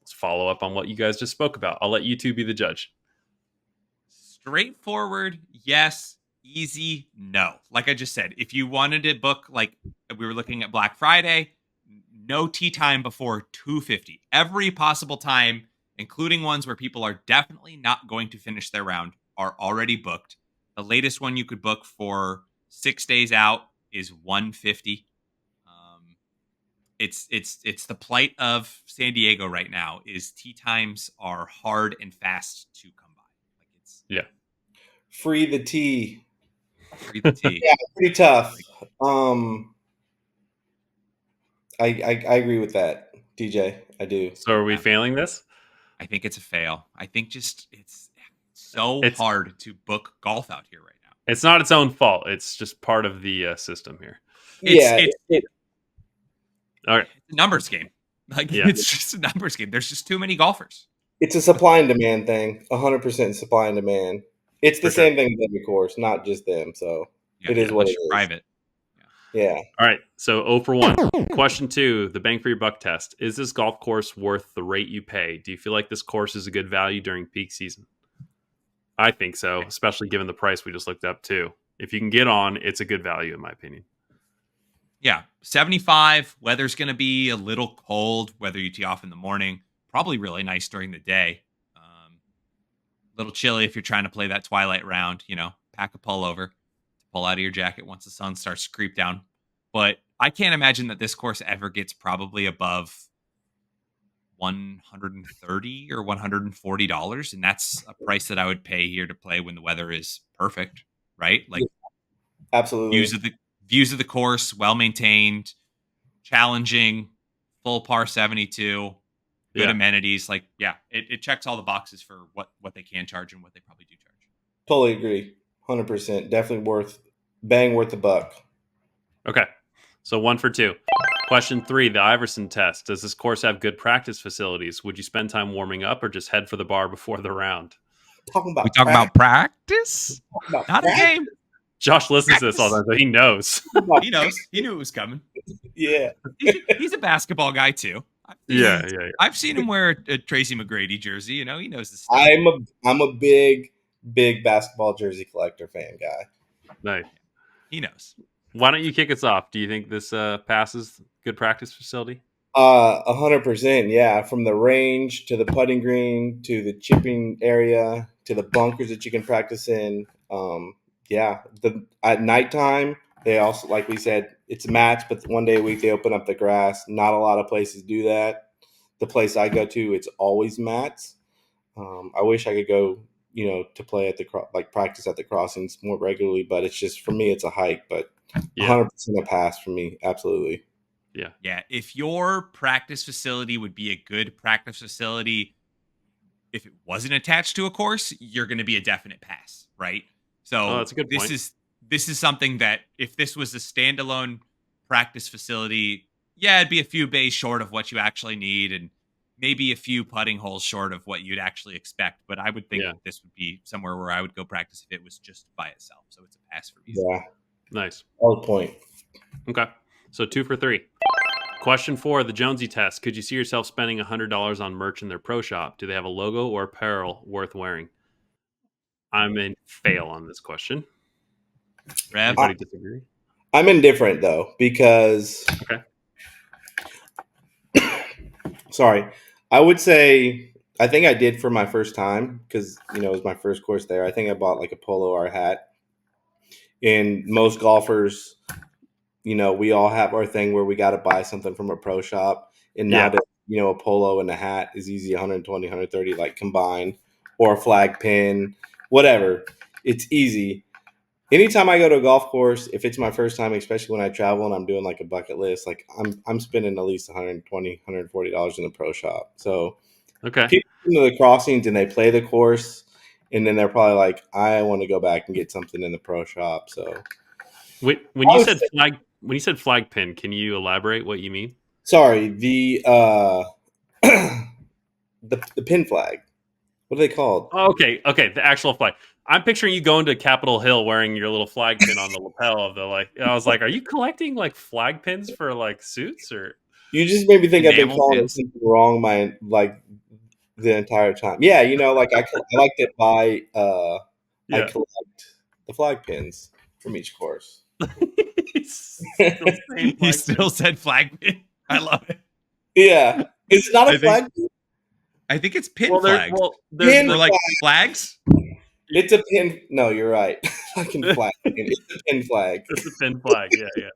[SPEAKER 1] Let's follow up on what you guys just spoke about. I'll let you two be the judge.
[SPEAKER 2] Straightforward, yes. Easy, no. Like I just said, if you wanted to book, like we were looking at Black Friday, no tee time before 2:50. Every possible time, including ones where people are definitely not going to finish their round, are already booked. The latest one you could book for 6 days out is 150. It's the plight of San Diego right now. Is tee times are hard and fast to come by. Like it's
[SPEAKER 3] Free the tea.
[SPEAKER 2] free the tee.
[SPEAKER 3] Yeah, pretty tough. I agree with that, DJ. I do.
[SPEAKER 1] So are we failing this?
[SPEAKER 2] I think it's a fail. I think it's so hard to book golf out here right now.
[SPEAKER 1] It's not its own fault. It's just part of the system here.
[SPEAKER 2] It's
[SPEAKER 1] all right.
[SPEAKER 2] a numbers game. Like it's just a numbers game. There's just too many golfers.
[SPEAKER 3] It's a supply and demand thing. 100% supply and demand. It's the same thing with every course, not just them. So it is what it is.
[SPEAKER 2] Private.
[SPEAKER 3] Yeah.
[SPEAKER 1] All right. So 0 for 1. Question 2, the bang for your buck test. Is this golf course worth the rate you pay? Do you feel like this course is a good value during peak season? I think so, especially given the price we just looked up too. If you can get on, it's a good value in my opinion.
[SPEAKER 2] Yeah. 75. Weather's going to be a little cold, whether you tee off in the morning. Probably really nice during the day. A little chilly if you're trying to play that twilight round, pack a pullover. Pull out of your jacket once the sun starts to creep down. But I can't imagine that this course ever gets probably above $130 or $140. And that's a price that I would pay here to play when the weather is perfect, right? Like
[SPEAKER 3] Absolutely.
[SPEAKER 2] views of the course, well maintained, challenging, full par 72, good amenities. Like, yeah, it checks all the boxes for what they can charge and what they probably do charge.
[SPEAKER 3] Totally agree. 100%. Definitely worth the buck.
[SPEAKER 1] Okay. So 1 for 2. Question 3, the Iverson test. Does this course have good practice facilities? Would you spend time warming up or just head for the bar before the round?
[SPEAKER 3] Talking about
[SPEAKER 2] We talking about practice, not a game.
[SPEAKER 1] Josh listens to this all the time, so he knows.
[SPEAKER 2] He knows. He knew it was coming.
[SPEAKER 3] Yeah.
[SPEAKER 2] He's a basketball guy too.
[SPEAKER 1] Yeah.
[SPEAKER 2] I've seen him wear a Tracy McGrady jersey. You know, he knows this stuff.
[SPEAKER 3] I'm a big basketball jersey collector fan guy.
[SPEAKER 1] Nice.
[SPEAKER 2] He knows.
[SPEAKER 1] Why don't you kick us off? Do you think this passes good practice facility?
[SPEAKER 3] 100%. Yeah. From the range to the putting green to the chipping area to the bunkers that you can practice in. Yeah. At nighttime, they also, like we said, it's mats, but one day a week they open up the grass. Not a lot of places do that. The place I go to, it's always mats. I wish I could go, to play at practice at the crossings more regularly, but it's just, for me, it's a hike. But 100% a pass for me, absolutely.
[SPEAKER 2] Yeah. If your practice facility would be a good practice facility, if it wasn't attached to a course, you're going to be a definite pass, right? So
[SPEAKER 1] that's a good point.
[SPEAKER 2] This is something that if this was a standalone practice facility, yeah, it'd be a few bays short of what you actually need and maybe a few putting holes short of what you'd actually expect. But I would think that this would be somewhere where I would go practice if it was just by itself. So it's a pass for me.
[SPEAKER 3] Yeah.
[SPEAKER 1] Nice.
[SPEAKER 3] All point.
[SPEAKER 1] Okay. So 2 for 3. Question 4, the Jonesy test. Could you see yourself spending $100 on merch in their pro shop? Do they have a logo or apparel worth wearing? I'm in fail on this question. Anybody disagree?
[SPEAKER 3] I'm indifferent though, because sorry, I would say I think I did for my first time because it was my first course there. I think I bought like a polo or a hat. And most golfers, we all have our thing where we got to buy something from a pro shop. And now that a polo and a hat is easy, 120, 130 like combined, or a flag pin, whatever. It's easy. Anytime I go to a golf course, if it's my first time, especially when I travel and I'm doing like a bucket list, like I'm spending at least $120, $140 in the pro shop. So people come to the crossings and they play the course, and then they're probably like, I want to go back and get something in the pro shop. So
[SPEAKER 1] when you said flag pin, can you elaborate what you mean?
[SPEAKER 3] Sorry, the the pin flag. What are they called?
[SPEAKER 1] Oh, okay, the actual flag. I'm picturing you going to Capitol Hill wearing your little flag pin on the lapel of the I was like, are you collecting like flag pins for like suits or?
[SPEAKER 3] You just made me think I've been calling something wrong the entire time. Yeah, I like to buy. I collect the flag pins from each course.
[SPEAKER 2] He still said flag pin. I love it.
[SPEAKER 3] Yeah, it's not a flag pin.
[SPEAKER 2] I think it's pin flags.
[SPEAKER 3] They're
[SPEAKER 2] like flags.
[SPEAKER 3] It's a pin. No, you're right. Fucking flag. It's a pin flag.
[SPEAKER 1] It's a pin flag. Yeah.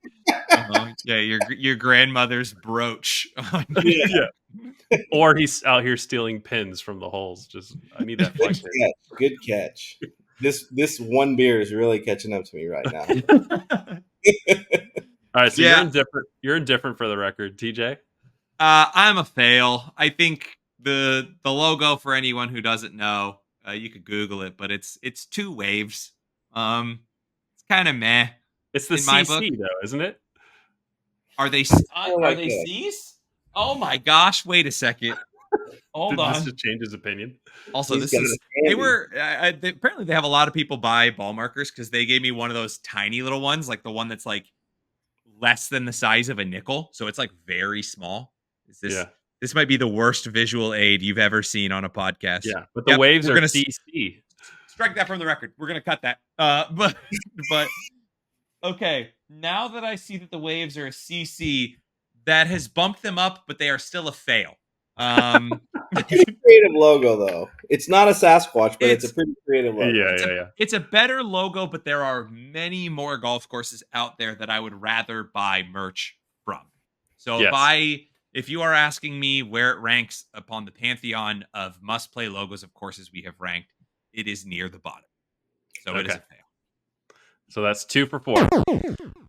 [SPEAKER 2] Yeah, your grandmother's brooch.
[SPEAKER 3] Yeah.
[SPEAKER 1] Or he's out here stealing pins from the holes. I need that flag.
[SPEAKER 3] Good catch. This one beer is really catching up to me right now.
[SPEAKER 1] All right, so you're indifferent. You're indifferent for the record, TJ.
[SPEAKER 2] I'm a fail. I think the logo, for anyone who doesn't know, you could Google it, but it's 2 waves. It's kind of meh.
[SPEAKER 1] It's the CC though, isn't it?
[SPEAKER 2] Are they C's? Oh my gosh! Wait a second. Hold on.
[SPEAKER 1] This just change his opinion.
[SPEAKER 2] Also, apparently they have a lot of people buy ball markers because they gave me one of those tiny little ones, like the one that's like less than the size of a nickel, so it's like very small. This might be the worst visual aid you've ever seen on a podcast.
[SPEAKER 1] Yeah, but the waves are CC.
[SPEAKER 2] Strike that from the record. We're gonna cut that. But okay. Now that I see that the waves are a CC, that has bumped them up, but they are still a fail.
[SPEAKER 3] It's a creative logo, though. It's not a Sasquatch, but it's a pretty creative logo.
[SPEAKER 1] Yeah.
[SPEAKER 2] It's a better logo, but there are many more golf courses out there that I would rather buy merch from. So if you are asking me where it ranks upon the pantheon of must-play logos of courses we have ranked, it is near the bottom. So it is a fail.
[SPEAKER 1] So that's 2 for 4.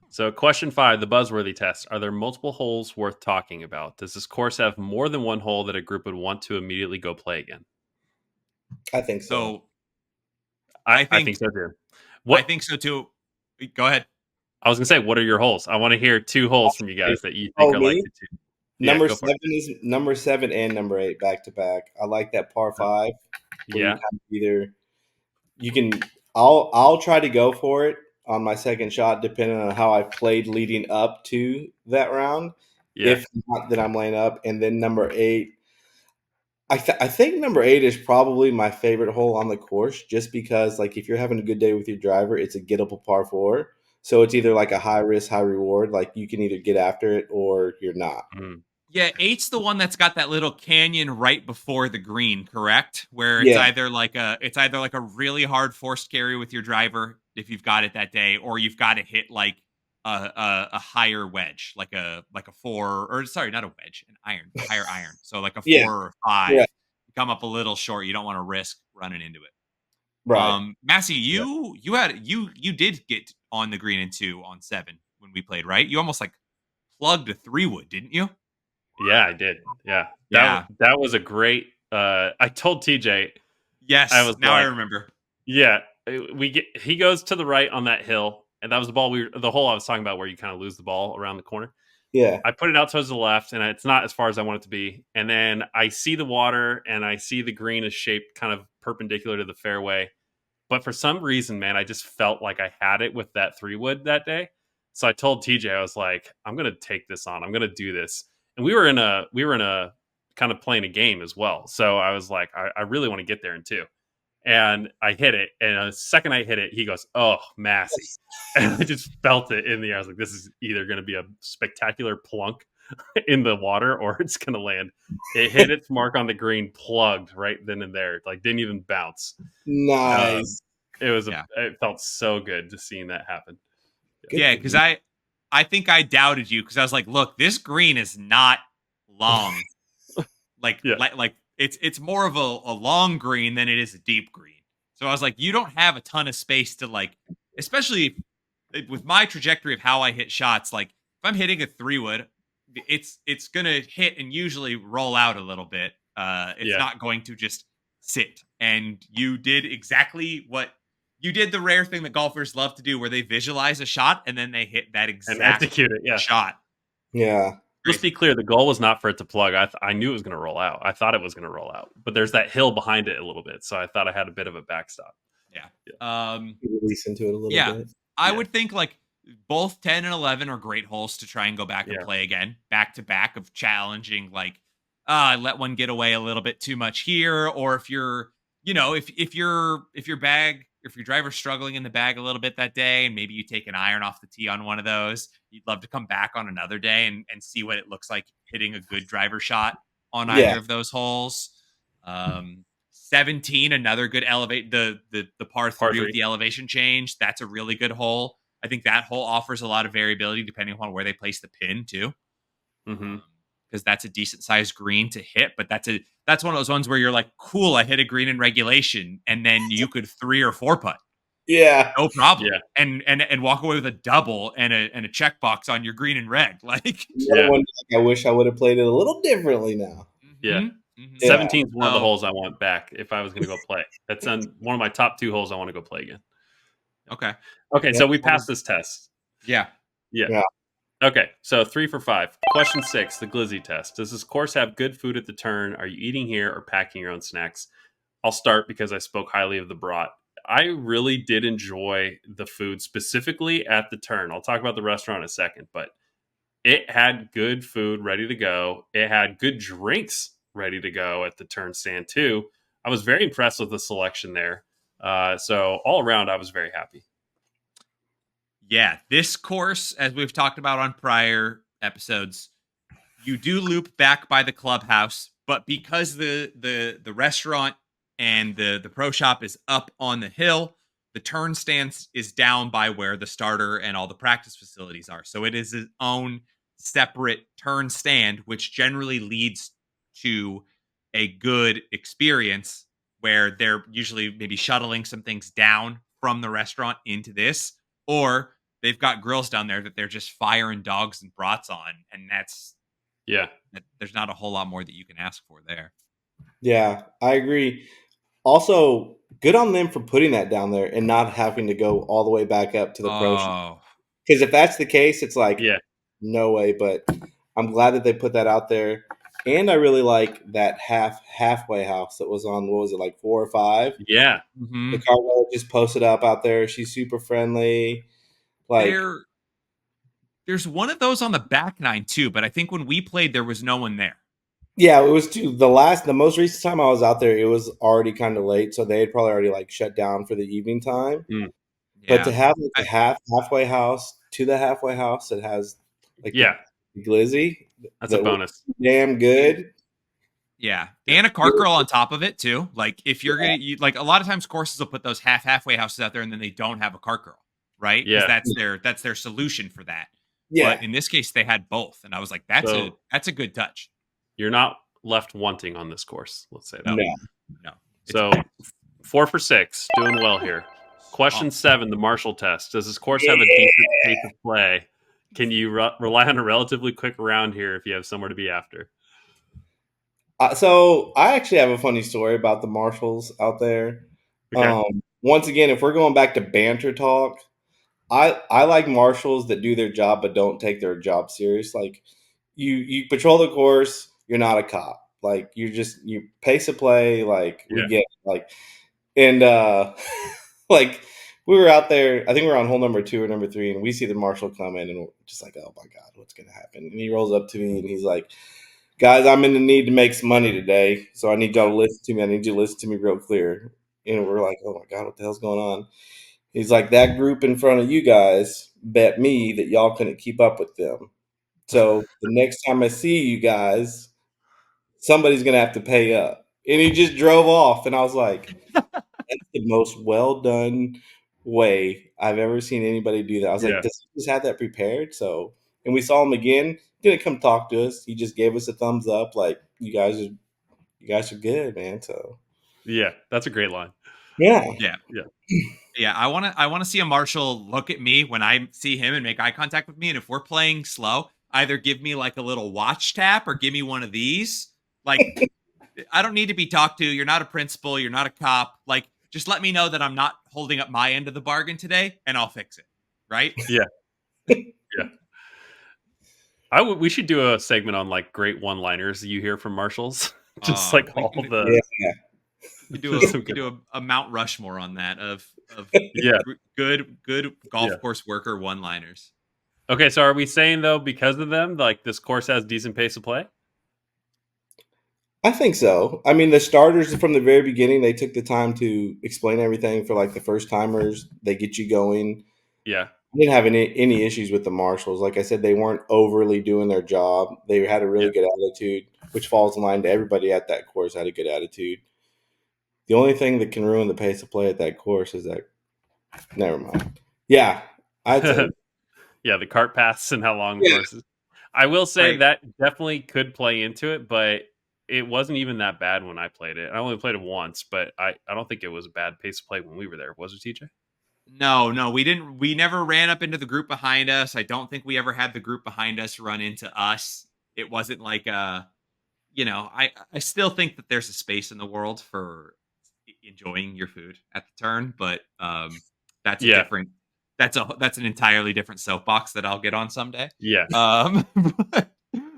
[SPEAKER 1] So question 5, the buzzworthy test. Are there multiple holes worth talking about? Does this course have more than one hole that a group would want to immediately go play again?
[SPEAKER 3] I think so.
[SPEAKER 2] So
[SPEAKER 1] I
[SPEAKER 2] I
[SPEAKER 1] think
[SPEAKER 2] think
[SPEAKER 1] so too.
[SPEAKER 2] I think so too. Go ahead.
[SPEAKER 1] I was gonna say, what are your holes? I want to hear 2 holes from you guys that you think
[SPEAKER 3] Oh,
[SPEAKER 1] are like
[SPEAKER 3] me?
[SPEAKER 1] the 2. Yeah,
[SPEAKER 3] Number
[SPEAKER 1] go for it.
[SPEAKER 3] 7 is number 7 and number 8 back to back. I like that par 5 where you
[SPEAKER 1] Yeah.
[SPEAKER 3] kind of either you can. I'll try to go for it on my second shot, depending on how I played leading up to that round.
[SPEAKER 1] Yeah.
[SPEAKER 3] If not, then I'm laying up. And then number 8, I think number 8 is probably my favorite hole on the course, just because like if you're having a good day with your driver, it's a gettable par 4. So it's either like a high risk, high reward. Like you can either get after it or you're not.
[SPEAKER 1] Mm.
[SPEAKER 2] Yeah, eight's the one that's got that little canyon right before the green, correct? Where
[SPEAKER 3] Yeah.
[SPEAKER 2] it's either like a really hard forced carry with your driver if you've got it that day, or you've got to hit like a higher wedge, like a 4, or sorry, not a wedge, an iron, a higher iron. So like a 4
[SPEAKER 3] Yeah.
[SPEAKER 2] or a 5.
[SPEAKER 3] Yeah.
[SPEAKER 2] You come up a little short. You don't want to risk running into it.
[SPEAKER 3] Right.
[SPEAKER 2] Massey, you did get on the green in 2 on 7 when we played, right? You almost like plugged a 3-wood, didn't you?
[SPEAKER 1] Yeah, I did. Yeah.
[SPEAKER 2] Yeah.
[SPEAKER 1] That was a great I told TJ,
[SPEAKER 2] Yes.
[SPEAKER 1] I was
[SPEAKER 2] Now I
[SPEAKER 1] like,
[SPEAKER 2] remember.
[SPEAKER 1] yeah, he goes to the right on that hill, and that was the hole I was talking about where you kind of lose the ball around the corner.
[SPEAKER 3] Yeah.
[SPEAKER 1] I put it out towards the left, and it's not as far as I want it to be. And then I see the water, and I see the green is shaped kind of perpendicular to the fairway. But for some reason, man, I just felt like I had it with that 3-wood that day. So I told TJ, I was like, I'm gonna take this on. I'm gonna do this. And we were in a kind of playing a game as well. So I was like, I really want to get there in 2. And I hit it. And the second I hit it, he goes, "Oh, Massey." And I just felt it in the air. I was like, this is either going to be a spectacular plunk in the water or it's going to land. It hit its mark on the green, plugged right then and there. Like, didn't even bounce.
[SPEAKER 3] Nice.
[SPEAKER 1] It felt so good just seeing that happen.
[SPEAKER 3] Good
[SPEAKER 2] Yeah,
[SPEAKER 3] for
[SPEAKER 2] because
[SPEAKER 3] you.
[SPEAKER 2] I think I doubted you because I was like, look, this green is not long.
[SPEAKER 1] Yeah.
[SPEAKER 2] like it's more of a long green than it is a deep green. So I was like, you don't have a ton of space to like, especially with my trajectory of how I hit shots. Like if I'm hitting a 3-wood, it's gonna hit and usually roll out a little bit. It's
[SPEAKER 1] Yeah.
[SPEAKER 2] not going to just sit. And you did exactly what you did. The rare thing that golfers love to do, where they visualize a shot and then they hit that
[SPEAKER 1] And
[SPEAKER 2] exact
[SPEAKER 1] execute it. Yeah.
[SPEAKER 2] shot.
[SPEAKER 3] Yeah.
[SPEAKER 1] Let's be clear. The goal was not for it to plug. I knew it was going to roll out. I thought it was going to roll out, but there's that hill behind it a little bit. So I thought I had a bit of a backstop.
[SPEAKER 2] Yeah.
[SPEAKER 3] Release into it a little
[SPEAKER 2] Yeah.
[SPEAKER 3] bit.
[SPEAKER 2] I
[SPEAKER 1] Yeah.
[SPEAKER 2] would think like both 10 and 11 are great holes to try and go back and
[SPEAKER 1] Yeah.
[SPEAKER 2] play again, back to back of challenging. Like, I let one get away a little bit too much here, or if you're, if your driver's struggling in the bag a little bit that day, and maybe you take an iron off the tee on one of those, you'd love to come back on another day and see what it looks like hitting a good driver shot on
[SPEAKER 3] Yeah.
[SPEAKER 2] either of those holes. 17, another good elevate the par 3 with the elevation change. That's a really good hole. I think that hole offers a lot of variability depending upon where they place the pin too.
[SPEAKER 1] Mm-hmm.
[SPEAKER 2] Because that's a decent sized green to hit, but that's one of those ones where you're like, cool, I hit a green in regulation, and then you could 3 or 4 putt,
[SPEAKER 3] Yeah.
[SPEAKER 2] no problem,
[SPEAKER 1] Yeah.
[SPEAKER 2] and walk away with a double and a checkbox on your green and reg, like.
[SPEAKER 3] Another one, like, I wish I would have played it a little differently now.
[SPEAKER 1] Yeah.
[SPEAKER 2] Mhm.
[SPEAKER 1] 17 is one of the
[SPEAKER 2] Oh.
[SPEAKER 1] holes I want back if I was going to go play. That's on one of my top 2 holes I want to go play again.
[SPEAKER 2] Okay.
[SPEAKER 1] Okay,
[SPEAKER 3] Yeah.
[SPEAKER 1] so we passed this test.
[SPEAKER 2] Yeah.
[SPEAKER 1] Yeah.
[SPEAKER 3] Yeah.
[SPEAKER 1] Okay, so 3 for 5. Question 6, the glizzy test. Does this course have good food at the turn? Are you eating here or packing your own snacks? I'll start because I spoke highly of the brat. I really did enjoy the food, specifically at the turn. I'll talk about the restaurant in a second, but it had good food ready to go. It had good drinks ready to go at the turn stand too. I was very impressed with the selection there. So all around, I was very happy.
[SPEAKER 2] Yeah, this course, as we've talked about on prior episodes, you do loop back by the clubhouse, but because the restaurant and the pro shop is up on the hill, the turn stance is down by where the starter and all the practice facilities are. So it is its own separate turn stand, which generally leads to a good experience where they're usually maybe shuttling some things down from the restaurant into this. or they've got grills down there that they're just firing dogs and brats on, and there's not a whole lot more that you can ask for there.
[SPEAKER 3] Yeah, I agree. Also, good on them for putting that down there and not having to go all the way back up to the pro shop.
[SPEAKER 2] Oh,
[SPEAKER 3] Because if that's the case, it's like,
[SPEAKER 1] Yeah.
[SPEAKER 3] no way. But I'm glad that they put that out there. And I really like that halfway house that was on, what was it, like 4 or 5?
[SPEAKER 1] Yeah.
[SPEAKER 3] The Carlsbad just posted up out there. She's super friendly. Like,
[SPEAKER 2] there's one of those on the back nine too, but I think when we played, there was no one there.
[SPEAKER 3] yeah, it was too. The most recent time I was out there, it was already kind of late, so they had probably already like shut down for the evening time.
[SPEAKER 1] Mm.
[SPEAKER 3] But to
[SPEAKER 2] Yeah.
[SPEAKER 3] have like a halfway house to the halfway house that has like
[SPEAKER 1] Yeah.
[SPEAKER 3] the glizzy,
[SPEAKER 1] That's a
[SPEAKER 3] that
[SPEAKER 1] bonus.
[SPEAKER 3] damn good.
[SPEAKER 2] Yeah. And a cart girl on top of it too. Like if you're gonna like a lot of times courses will put those halfway houses out there and then they don't have a cart girl, right? Because
[SPEAKER 1] Yeah.
[SPEAKER 2] that's their solution for that.
[SPEAKER 3] Yeah,
[SPEAKER 2] But in this case, they had both, and I was like, that's a good touch.
[SPEAKER 1] You're not left wanting on this course. Let's say that.
[SPEAKER 2] No.
[SPEAKER 1] So 4 for 6, doing well here. Question 7, the Marshall test. Does this course have a decent pace of play? Can you rely on a relatively quick round here if you have somewhere to be after?
[SPEAKER 3] so I actually have a funny story about the Marshalls out there.
[SPEAKER 1] Okay.
[SPEAKER 3] Once again, if we're going back to banter talk, I like marshals that do their job but don't take their job serious. Like you patrol the course, you're not a cop. Like you pace a play. Like we
[SPEAKER 1] Yeah.
[SPEAKER 3] get like and like we were out there. I think we were on hole number 2 or number 3, and we see the marshal come in, and we're just like, oh my god, what's gonna happen? And he rolls up to me and he's like, guys, I'm in the need to make some money today, so I need y'all to listen to me. I need you to listen to me real clear. And we're like, oh my god, what the hell's going on? He's like, that group in front of you guys bet me that y'all couldn't keep up with them. So the next time I see you guys, somebody's gonna have to pay up. And he just drove off, and I was like, that's the most well done way I've ever seen anybody do that. I was like,
[SPEAKER 1] Yeah.
[SPEAKER 3] does he just have that prepared? So, and we saw him again. He didn't come talk to us. He just gave us a thumbs up, like you guys are good, man. So
[SPEAKER 1] Yeah. That's a great line.
[SPEAKER 3] yeah.
[SPEAKER 2] Yeah, I want to see a marshal look at me when I see him and make eye contact with me. And if we're playing slow, either give me like a little watch tap or give me one of these. Like, I don't need to be talked to. You're not a principal. You're not a cop. Like, just let me know that I'm not holding up my end of the bargain today, and I'll fix it. Right?
[SPEAKER 1] Yeah. Yeah. We should do a segment on like great one-liners you hear from marshals. Just like all the
[SPEAKER 2] You do a Mount Rushmore on that of good golf course worker one-liners.
[SPEAKER 1] Okay, so are we saying though because of them, like this course has decent pace of play?
[SPEAKER 3] I think so. I mean, the starters from the very beginning, they took the time to explain everything for like the first timers. They get you going.
[SPEAKER 1] Yeah.
[SPEAKER 3] I didn't have any issues with the marshals. Like I said, they weren't overly doing their job. They had a really good attitude, which falls in line to everybody at that course had a good attitude. The only thing that can ruin the pace of play at that course is that. Never mind. Yeah, I'd say.
[SPEAKER 1] Yeah, the cart paths and how long the course is. I will say that definitely could play into it, but it wasn't even that bad when I played it. I only played it once, but I don't think it was a bad pace of play when we were there. Was it, TJ?
[SPEAKER 2] No, we didn't. We never ran up into the group behind us. I don't think we ever had the group behind us run into us. It wasn't like I still think that there's a space in the world for enjoying your food at the turn, but that's a different. That's an entirely different soapbox that I'll get on someday.
[SPEAKER 1] Yeah.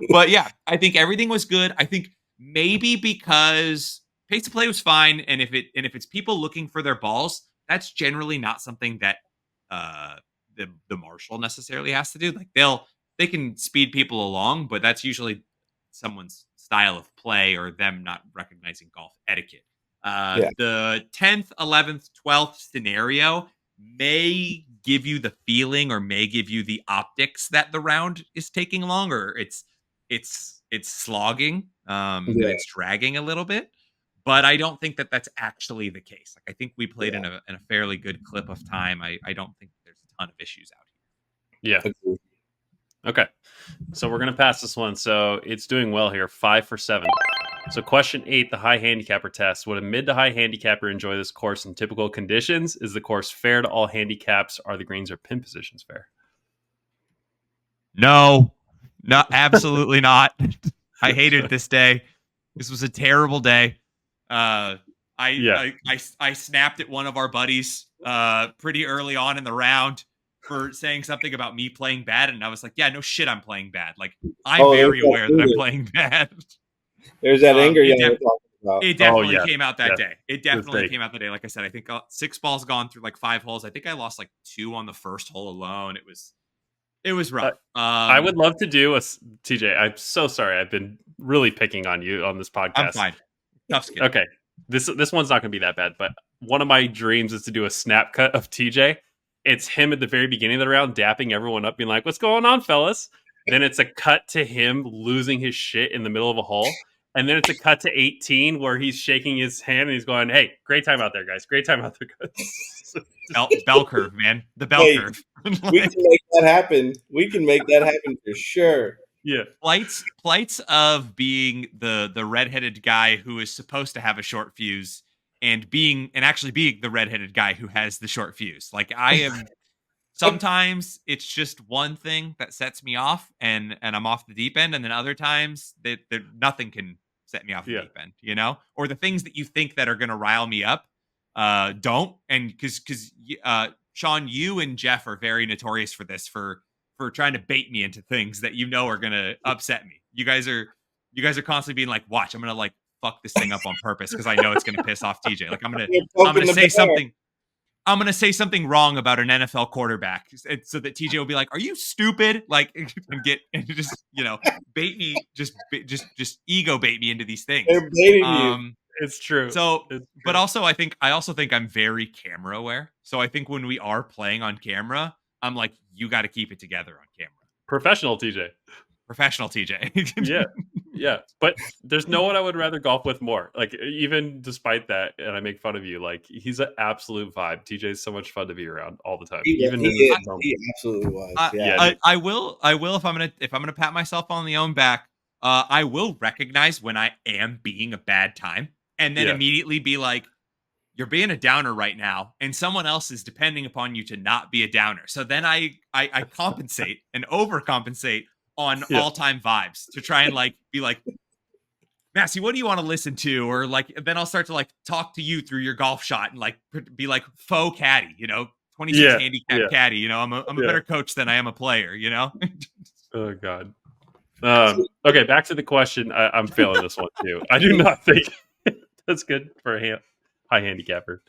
[SPEAKER 2] But yeah, I think everything was good. I think maybe because pace of play was fine, and if it's people looking for their balls, that's generally not something that the marshal necessarily has to do. Like they can speed people along, but that's usually someone's style of play or them not recognizing golf etiquette. The 10th, 11th, 12th scenario may give you the feeling or may give you the optics that the round is taking longer. It's slogging and it's dragging a little bit, but I don't think that that's actually the case. Like I think we played in a fairly good clip of time. I don't think there's a ton of issues out
[SPEAKER 1] here. Yeah. Okay. So we're going to pass this one. So it's doing well here. 5 for 7. So question 8, the high handicapper test. Would a mid to high handicapper enjoy this course in typical conditions? Is the course fair to all handicaps? Are the greens or pin positions fair?
[SPEAKER 2] No, absolutely not. I hated this day. This was a terrible day. I snapped at one of our buddies pretty early on in the round for saying something about me playing bad, and I was like, "Yeah, no shit, I'm playing bad. Like, I'm very aware that I'm playing bad."
[SPEAKER 3] There's that anger
[SPEAKER 2] It,
[SPEAKER 3] y'all were talking about.
[SPEAKER 2] it definitely
[SPEAKER 1] yeah.
[SPEAKER 2] came out that day. It definitely
[SPEAKER 1] Mistake.
[SPEAKER 2] came out that day. Like I said, I think 6 balls gone through like 5 holes. I think I lost like 2 on the first hole alone. It was rough.
[SPEAKER 1] I would love to do a TJ. I'm so sorry. I've been really picking on you on this podcast.
[SPEAKER 2] I'm fine. Tough skin.
[SPEAKER 1] Okay, this one's not going to be that bad. But one of my dreams is to do a snap cut of TJ. It's him at the very beginning of the round, dapping everyone up, being like, "What's going on, fellas?" Then it's a cut to him losing his shit in the middle of a hole. And then it's a cut to 18 where he's shaking his hand and he's going, "Hey, great time out there, guys. Great time out there, guys."
[SPEAKER 2] Bell curve, man. The bell curve.
[SPEAKER 3] We can make that happen. We can make that happen for sure.
[SPEAKER 1] Yeah.
[SPEAKER 2] Plights of being the redheaded guy who is supposed to have a short fuse and actually being the redheaded guy who has the short fuse. Like I am sometimes it's just one thing that sets me off and I'm off the deep end, and then other times that nothing can set me off the deep end, you know? Or the things that you think that are gonna rile me up don't. And because Shawn, you and Jeff are very notorious for this, for trying to bait me into things that you know are gonna upset me. You guys are constantly being like, "Watch, I'm gonna like fuck this thing up on purpose because I know it's gonna piss off TJ. Like I'm gonna say something. I'm going to say something wrong about an NFL quarterback so that TJ will be like, "Are you stupid?" Like, and just, bait me, just ego bait me into these things.
[SPEAKER 3] They're baiting you.
[SPEAKER 1] It's true.
[SPEAKER 2] So,
[SPEAKER 1] it's true.
[SPEAKER 2] But also I think I'm very camera aware. So I think when we are playing on camera, I'm like, you got to keep it together on camera.
[SPEAKER 1] Professional TJ.
[SPEAKER 2] Yeah.
[SPEAKER 1] Yeah. But there's no one I would rather golf with more. Like, even despite that, and I make fun of you, like, he's an absolute vibe. TJ is so much fun to be around all the time.
[SPEAKER 3] He absolutely was.
[SPEAKER 2] Yeah. I will if I'm gonna pat myself on the own back, I will recognize when I am being a bad time and then immediately be like, "You're being a downer right now, and someone else is depending upon you to not be a downer." So then I compensate and overcompensate on all-time vibes to try and like be like, "Massey, what do you want to listen to?" Or like, then I'll start to like talk to you through your golf shot and like be like faux caddy, 26 handicap caddy. I'm a better coach than I am a player.
[SPEAKER 1] Oh God. Okay, back to the question. I'm failing this one too. I do not think that's good for a high handicapper.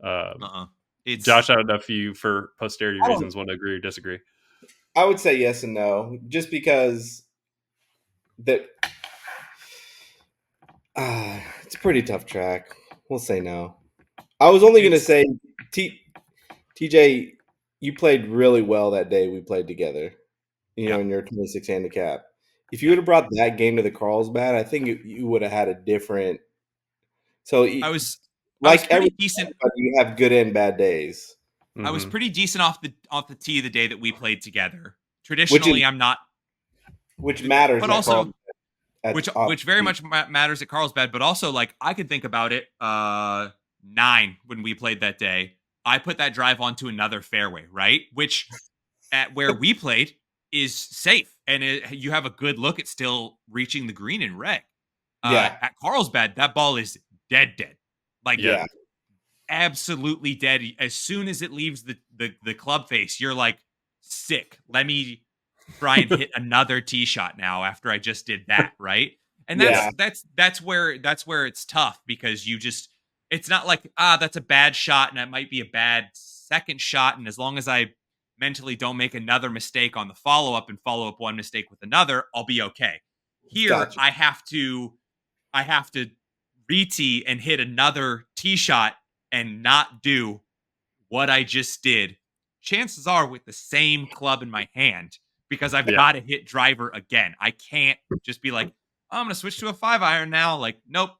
[SPEAKER 1] Josh, I don't know if you, for posterity reasons, want to agree or disagree.
[SPEAKER 3] I would say yes and no, just because it's a pretty tough track. We'll say no. I was only going to say, TJ, you played really well that day we played together, in your 26 handicap. If you would have brought that game to the Carlsbad, I think you would have had a different. So
[SPEAKER 2] I was
[SPEAKER 3] pretty
[SPEAKER 2] decent.
[SPEAKER 3] You have good and bad days.
[SPEAKER 2] I was pretty decent off the tee the day that we played together. Traditionally, I'm not.
[SPEAKER 3] Which matters,
[SPEAKER 2] but also, which very much matters at Carlsbad. But also, like, I could think about it. 9 when we played that day, I put that drive onto another fairway, right? Which at where we played is safe, and you have a good look at still reaching the green in reg. At Carlsbad, that ball is dead. Like, absolutely dead. As soon as it leaves the club face, you're like, sick. Let me try and hit another tee shot now after I just did that, right? And that's where it's tough, because it's not like, that's a bad shot and that might be a bad second shot, and as long as I mentally don't make another mistake on the follow-up and follow up one mistake with another, I'll be okay. Here, gotcha. I have to re-tee and hit another tee shot and not do what I just did. Chances are with the same club in my hand, because I've got to hit driver again. I can't just be like, I'm going to switch to a 5-iron now. Like, nope,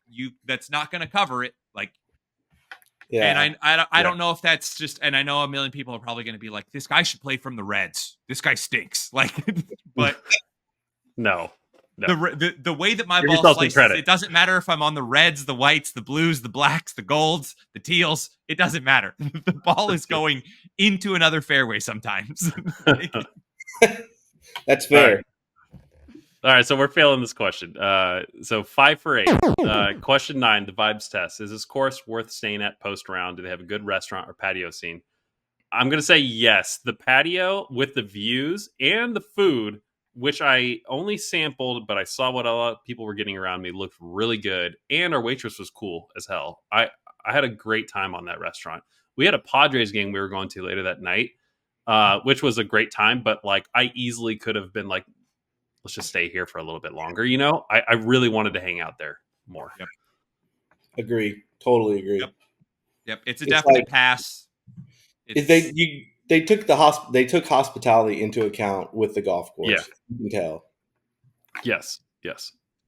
[SPEAKER 2] that's not going to cover it. Like, and I don't know if that's just, and I know a million people are probably going to be like, this guy should play from the Reds. This guy stinks. Like, but
[SPEAKER 1] no, No.
[SPEAKER 2] The way that my
[SPEAKER 1] Give
[SPEAKER 2] ball
[SPEAKER 1] yourself some
[SPEAKER 2] slices,
[SPEAKER 1] credit.
[SPEAKER 2] it doesn't matter if I'm on the reds, the whites, the blues, the blacks, the golds, the teals. It doesn't matter. The ball is going into another fairway sometimes.
[SPEAKER 3] That's
[SPEAKER 1] All
[SPEAKER 3] fair.
[SPEAKER 1] right. All right, so we're failing this question. So 5 for 8. Question 9, the vibes test. Is this course worth staying at post round? Do they have a good restaurant or patio scene? I'm going to say yes. The patio with the views and the food, which I only sampled, but I saw what a lot of people were getting around me, looked really good. And our waitress was cool as hell. I had a great time on that restaurant. We had a Padres game we were going to later that night, which was a great time. But like, I easily could have been like, let's just stay here for a little bit longer. You know, I really wanted to hang out there more.
[SPEAKER 2] Yep.
[SPEAKER 3] Agree. Totally agree.
[SPEAKER 2] Yep. It's a
[SPEAKER 3] It's
[SPEAKER 2] definite
[SPEAKER 3] like-
[SPEAKER 2] pass.
[SPEAKER 3] They took they took hospitality into account with the golf course.
[SPEAKER 1] Yeah.
[SPEAKER 3] You can tell.
[SPEAKER 1] Yes.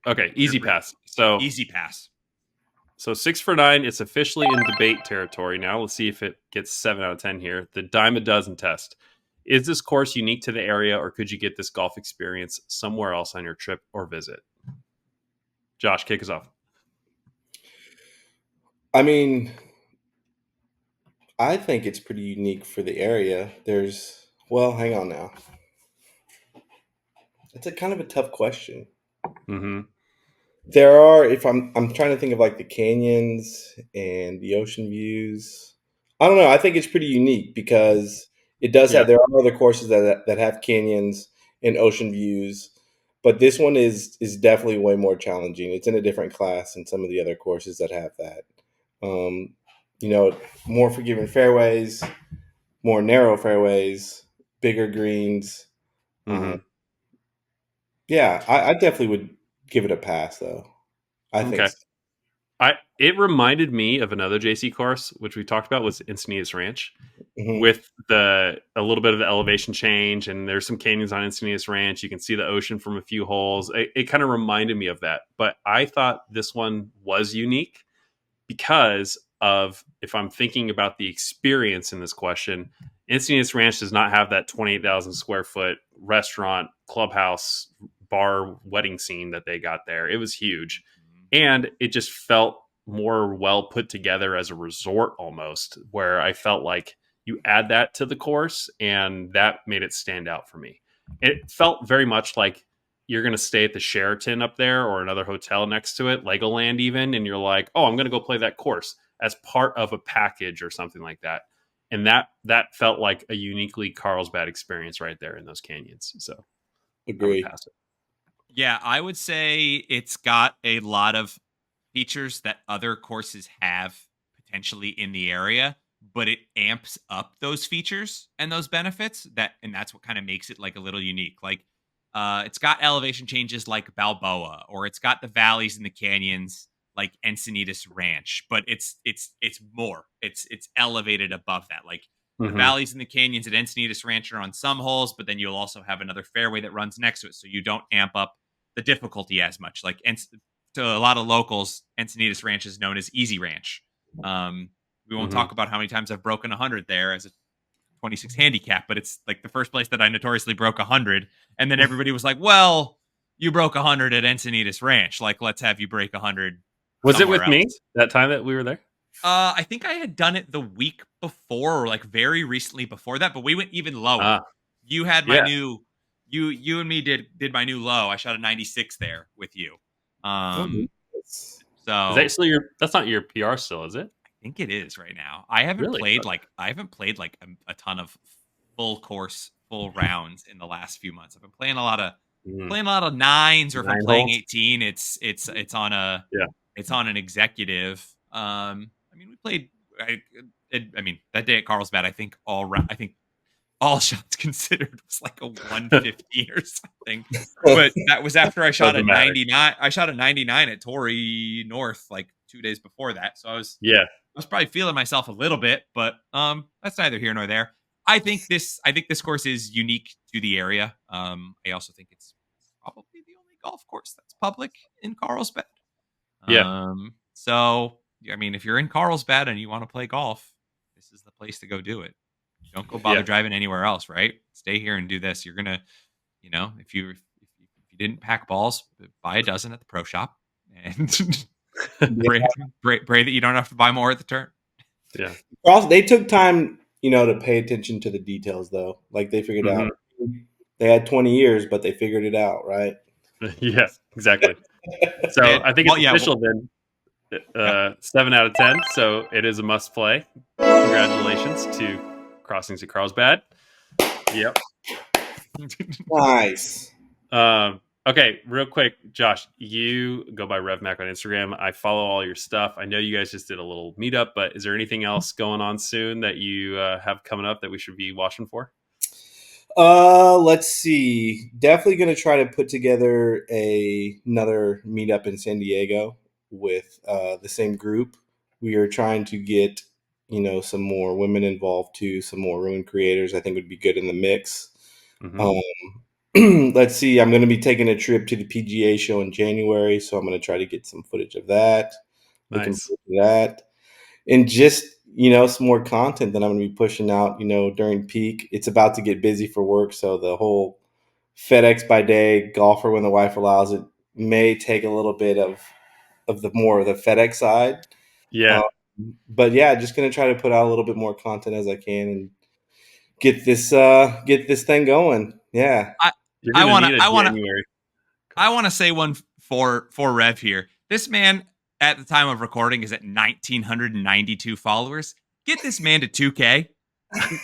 [SPEAKER 1] Okay, easy pass. So
[SPEAKER 2] Easy pass.
[SPEAKER 1] So 6 for 9, it's officially in debate territory now. Let's see if it gets 7 out of 10 here. The dime a dozen test. Is this course unique to the area, or could you get this golf experience somewhere else on your trip or visit? Josh, kick us off.
[SPEAKER 3] I mean, I think it's pretty unique for the area. Hang on now. It's a kind of a tough question.
[SPEAKER 1] Mm-hmm.
[SPEAKER 3] There are, if I'm trying to think of like the canyons and the ocean views. I don't know. I think it's pretty unique because it does
[SPEAKER 1] Yeah.
[SPEAKER 3] have. There are other courses that have canyons and ocean views, but this one is definitely way more challenging. It's in a different class than some of the other courses that have that. You know, more forgiving fairways, more narrow fairways, bigger greens.
[SPEAKER 1] Mm-hmm.
[SPEAKER 3] Yeah, I definitely would give it a pass though. I think
[SPEAKER 1] Okay.
[SPEAKER 3] so.
[SPEAKER 1] It reminded me of another JC course, which we talked about, was Encinitas Ranch,
[SPEAKER 3] Mhm.
[SPEAKER 1] with a little bit of the elevation change, and there's some canyons on Encinitas Ranch. You can see the ocean from a few holes. It kind of reminded me of that, but I thought this one was unique because of, if I'm thinking about the experience in this question, Encinitas Ranch does not have that 28,000 square foot restaurant, clubhouse, bar, wedding scene that they got there. It was huge. And it just felt more well put together as a resort almost, where I felt like you add that to the course and that made it stand out for me. It felt very much like you're going to stay at the Sheraton up there or another hotel next to it, Legoland even, and you're like, oh, I'm going to go play that course as part of a package or something like that. And that felt like a uniquely Carlsbad experience right there in those canyons. So I would
[SPEAKER 3] Agree.
[SPEAKER 1] pass it.
[SPEAKER 2] Yeah, I would say it's got a lot of features that other courses have potentially in the area, but it amps up those features and those benefits, and that's what kind of makes it like a little unique. Like it's got elevation changes like Balboa, or it's got the valleys and the canyons like Encinitas Ranch, but it's more. It's elevated above that. Like the valleys and the canyons at Encinitas Ranch are on some holes, but then you'll also have another fairway that runs next to it, so you don't amp up the difficulty as much. Like to a lot of locals, Encinitas Ranch is known as Easy Ranch. We won't talk about how many times I've broken 100 there as a 26 handicap, but it's like the first place that I notoriously broke 100, and then everybody was like, "Well, you broke 100 at Encinitas Ranch. Like, let's have you break 100."
[SPEAKER 1] Was it with
[SPEAKER 2] else.
[SPEAKER 1] me that time that we were there?
[SPEAKER 2] I think I had done it the week before, or like very recently before that, but we went even lower. You had my new, you and me did my new low. I shot a 96 there with you. So
[SPEAKER 1] Is that still that's not your PR still, is it?
[SPEAKER 2] I think it is right now. I haven't
[SPEAKER 1] Really?
[SPEAKER 2] played like a ton of full course, full rounds in the last few months. I've been playing a lot of nines, or if I'm playing 18, it's on an executive. I mean, we played. I mean, that day at Carlsbad, I think all shots considered was like a 115 or something. But that was after I shot a 99. I shot a 99 at Torrey North like 2 days before that. So I was probably feeling myself a little bit, but that's neither here nor there. I think this course is unique to the area. I also think it's probably the only golf course that's public in Carlsbad. So I mean, if you're in Carlsbad and you want to play golf, this is the place to go do it. Don't go bother driving anywhere else, right? Stay here and do this. You're gonna, if you you didn't pack balls, buy a dozen at the pro shop and
[SPEAKER 3] Yeah.
[SPEAKER 2] pray that you don't have to buy more at the turn.
[SPEAKER 1] Yeah.
[SPEAKER 3] They took time, to pay attention to the details, though. Like they figured
[SPEAKER 1] Mhm.
[SPEAKER 3] out. They had 20 years, but they figured it out, right?
[SPEAKER 1] Yeah, exactly. So I think it's official then.
[SPEAKER 2] Yeah.
[SPEAKER 1] 7 out of 10. So it is a must play. Congratulations to Crossings at Carlsbad. Yep.
[SPEAKER 3] Nice.
[SPEAKER 1] Okay, real quick, Josh, you go by RevMac on Instagram. I follow all your stuff. I know you guys just did a little meetup, but is there anything else going on soon that you have coming up that we should be watching for?
[SPEAKER 3] Let's see. Definitely going to try to put together another meetup in San Diego with the same group. We are trying to get, some more women involved too, some more ruin creators. I think would be good in the mix. Let's see. I'm going to be taking a trip to the PGA show in January, so I'm going to try to get some footage of that. Looking
[SPEAKER 1] Nice.
[SPEAKER 3] forward to that. And just, some more content that I'm going to be pushing out, during peak. It's about to get busy for work, so the whole FedEx by day, golfer when the wife allows it, may take a little bit of the more of the FedEx side.
[SPEAKER 1] Yeah.
[SPEAKER 3] But yeah, just going to try to put out a little bit more content as I can and get this thing going. Yeah.
[SPEAKER 1] You're
[SPEAKER 2] I
[SPEAKER 1] going to
[SPEAKER 2] want
[SPEAKER 1] need
[SPEAKER 2] to
[SPEAKER 1] a
[SPEAKER 2] I want to
[SPEAKER 1] January.
[SPEAKER 2] I want to say one for Rev here. This man at the time of recording is at 1992 followers. Get this man to 2K.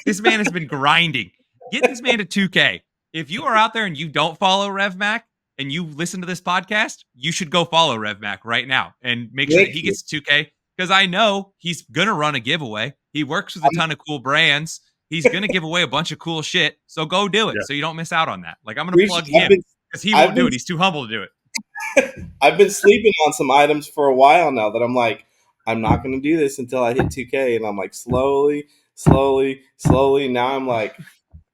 [SPEAKER 2] This man has been grinding. Get this man to 2K. If you are out there and you don't follow RevMac and you listen to this podcast, you should go follow RevMac right now and make sure that he gets to 2K, because I know he's going to run a giveaway. He works with a ton of cool brands. He's going to give away a bunch of cool shit. So go do it
[SPEAKER 1] Yeah.
[SPEAKER 2] so you don't miss out on that. Like, I'm going to plug him because he won't do it. He's too humble to do it.
[SPEAKER 3] I've been sleeping on some items for a while now that I'm like, I'm not going to do this until I hit 2K. And I'm like, slowly. Now I'm like,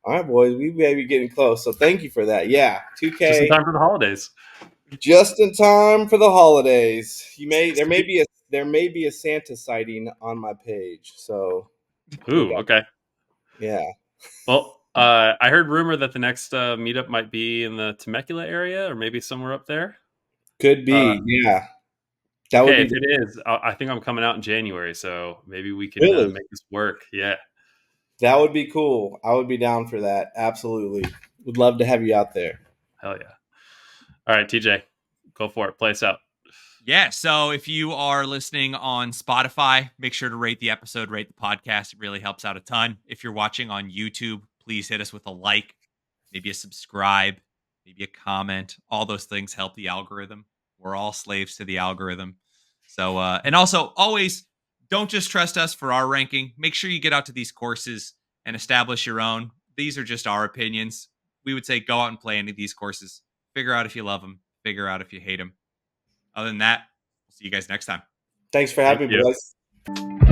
[SPEAKER 3] all right, boys, we may be getting close. So thank you for that. Yeah, 2K.
[SPEAKER 1] Just in time for the holidays.
[SPEAKER 3] Just in time for the holidays. There may be a Santa sighting on my page. So
[SPEAKER 1] Ooh, okay.
[SPEAKER 3] yeah.
[SPEAKER 1] Well, I heard rumor that the next meetup might be in the Temecula area or maybe somewhere up there.
[SPEAKER 3] Could be. Yeah. That would
[SPEAKER 1] Okay,
[SPEAKER 3] be
[SPEAKER 1] if it is, I think I'm coming out in January, so maybe we can
[SPEAKER 3] Really?
[SPEAKER 1] make this work. Yeah.
[SPEAKER 3] That would be cool. I would be down for that. Absolutely. Would love to have you out there.
[SPEAKER 1] Hell yeah. All right, TJ, go for it. Play us out.
[SPEAKER 2] Yeah. So if you are listening on Spotify, make sure to rate the episode, rate the podcast. It really helps out a ton. If you're watching on YouTube, please hit us with a like, maybe a subscribe, maybe a comment. All those things help the algorithm. We're all slaves to the algorithm. So, and also always don't just trust us for our ranking. Make sure you get out to these courses and establish your own. These are just our opinions. We would say go out and play any of these courses. Figure out if you love them. Figure out if you hate them. Other than that, we'll see you guys next time.
[SPEAKER 3] Thanks for having me,
[SPEAKER 1] you.
[SPEAKER 3] boys.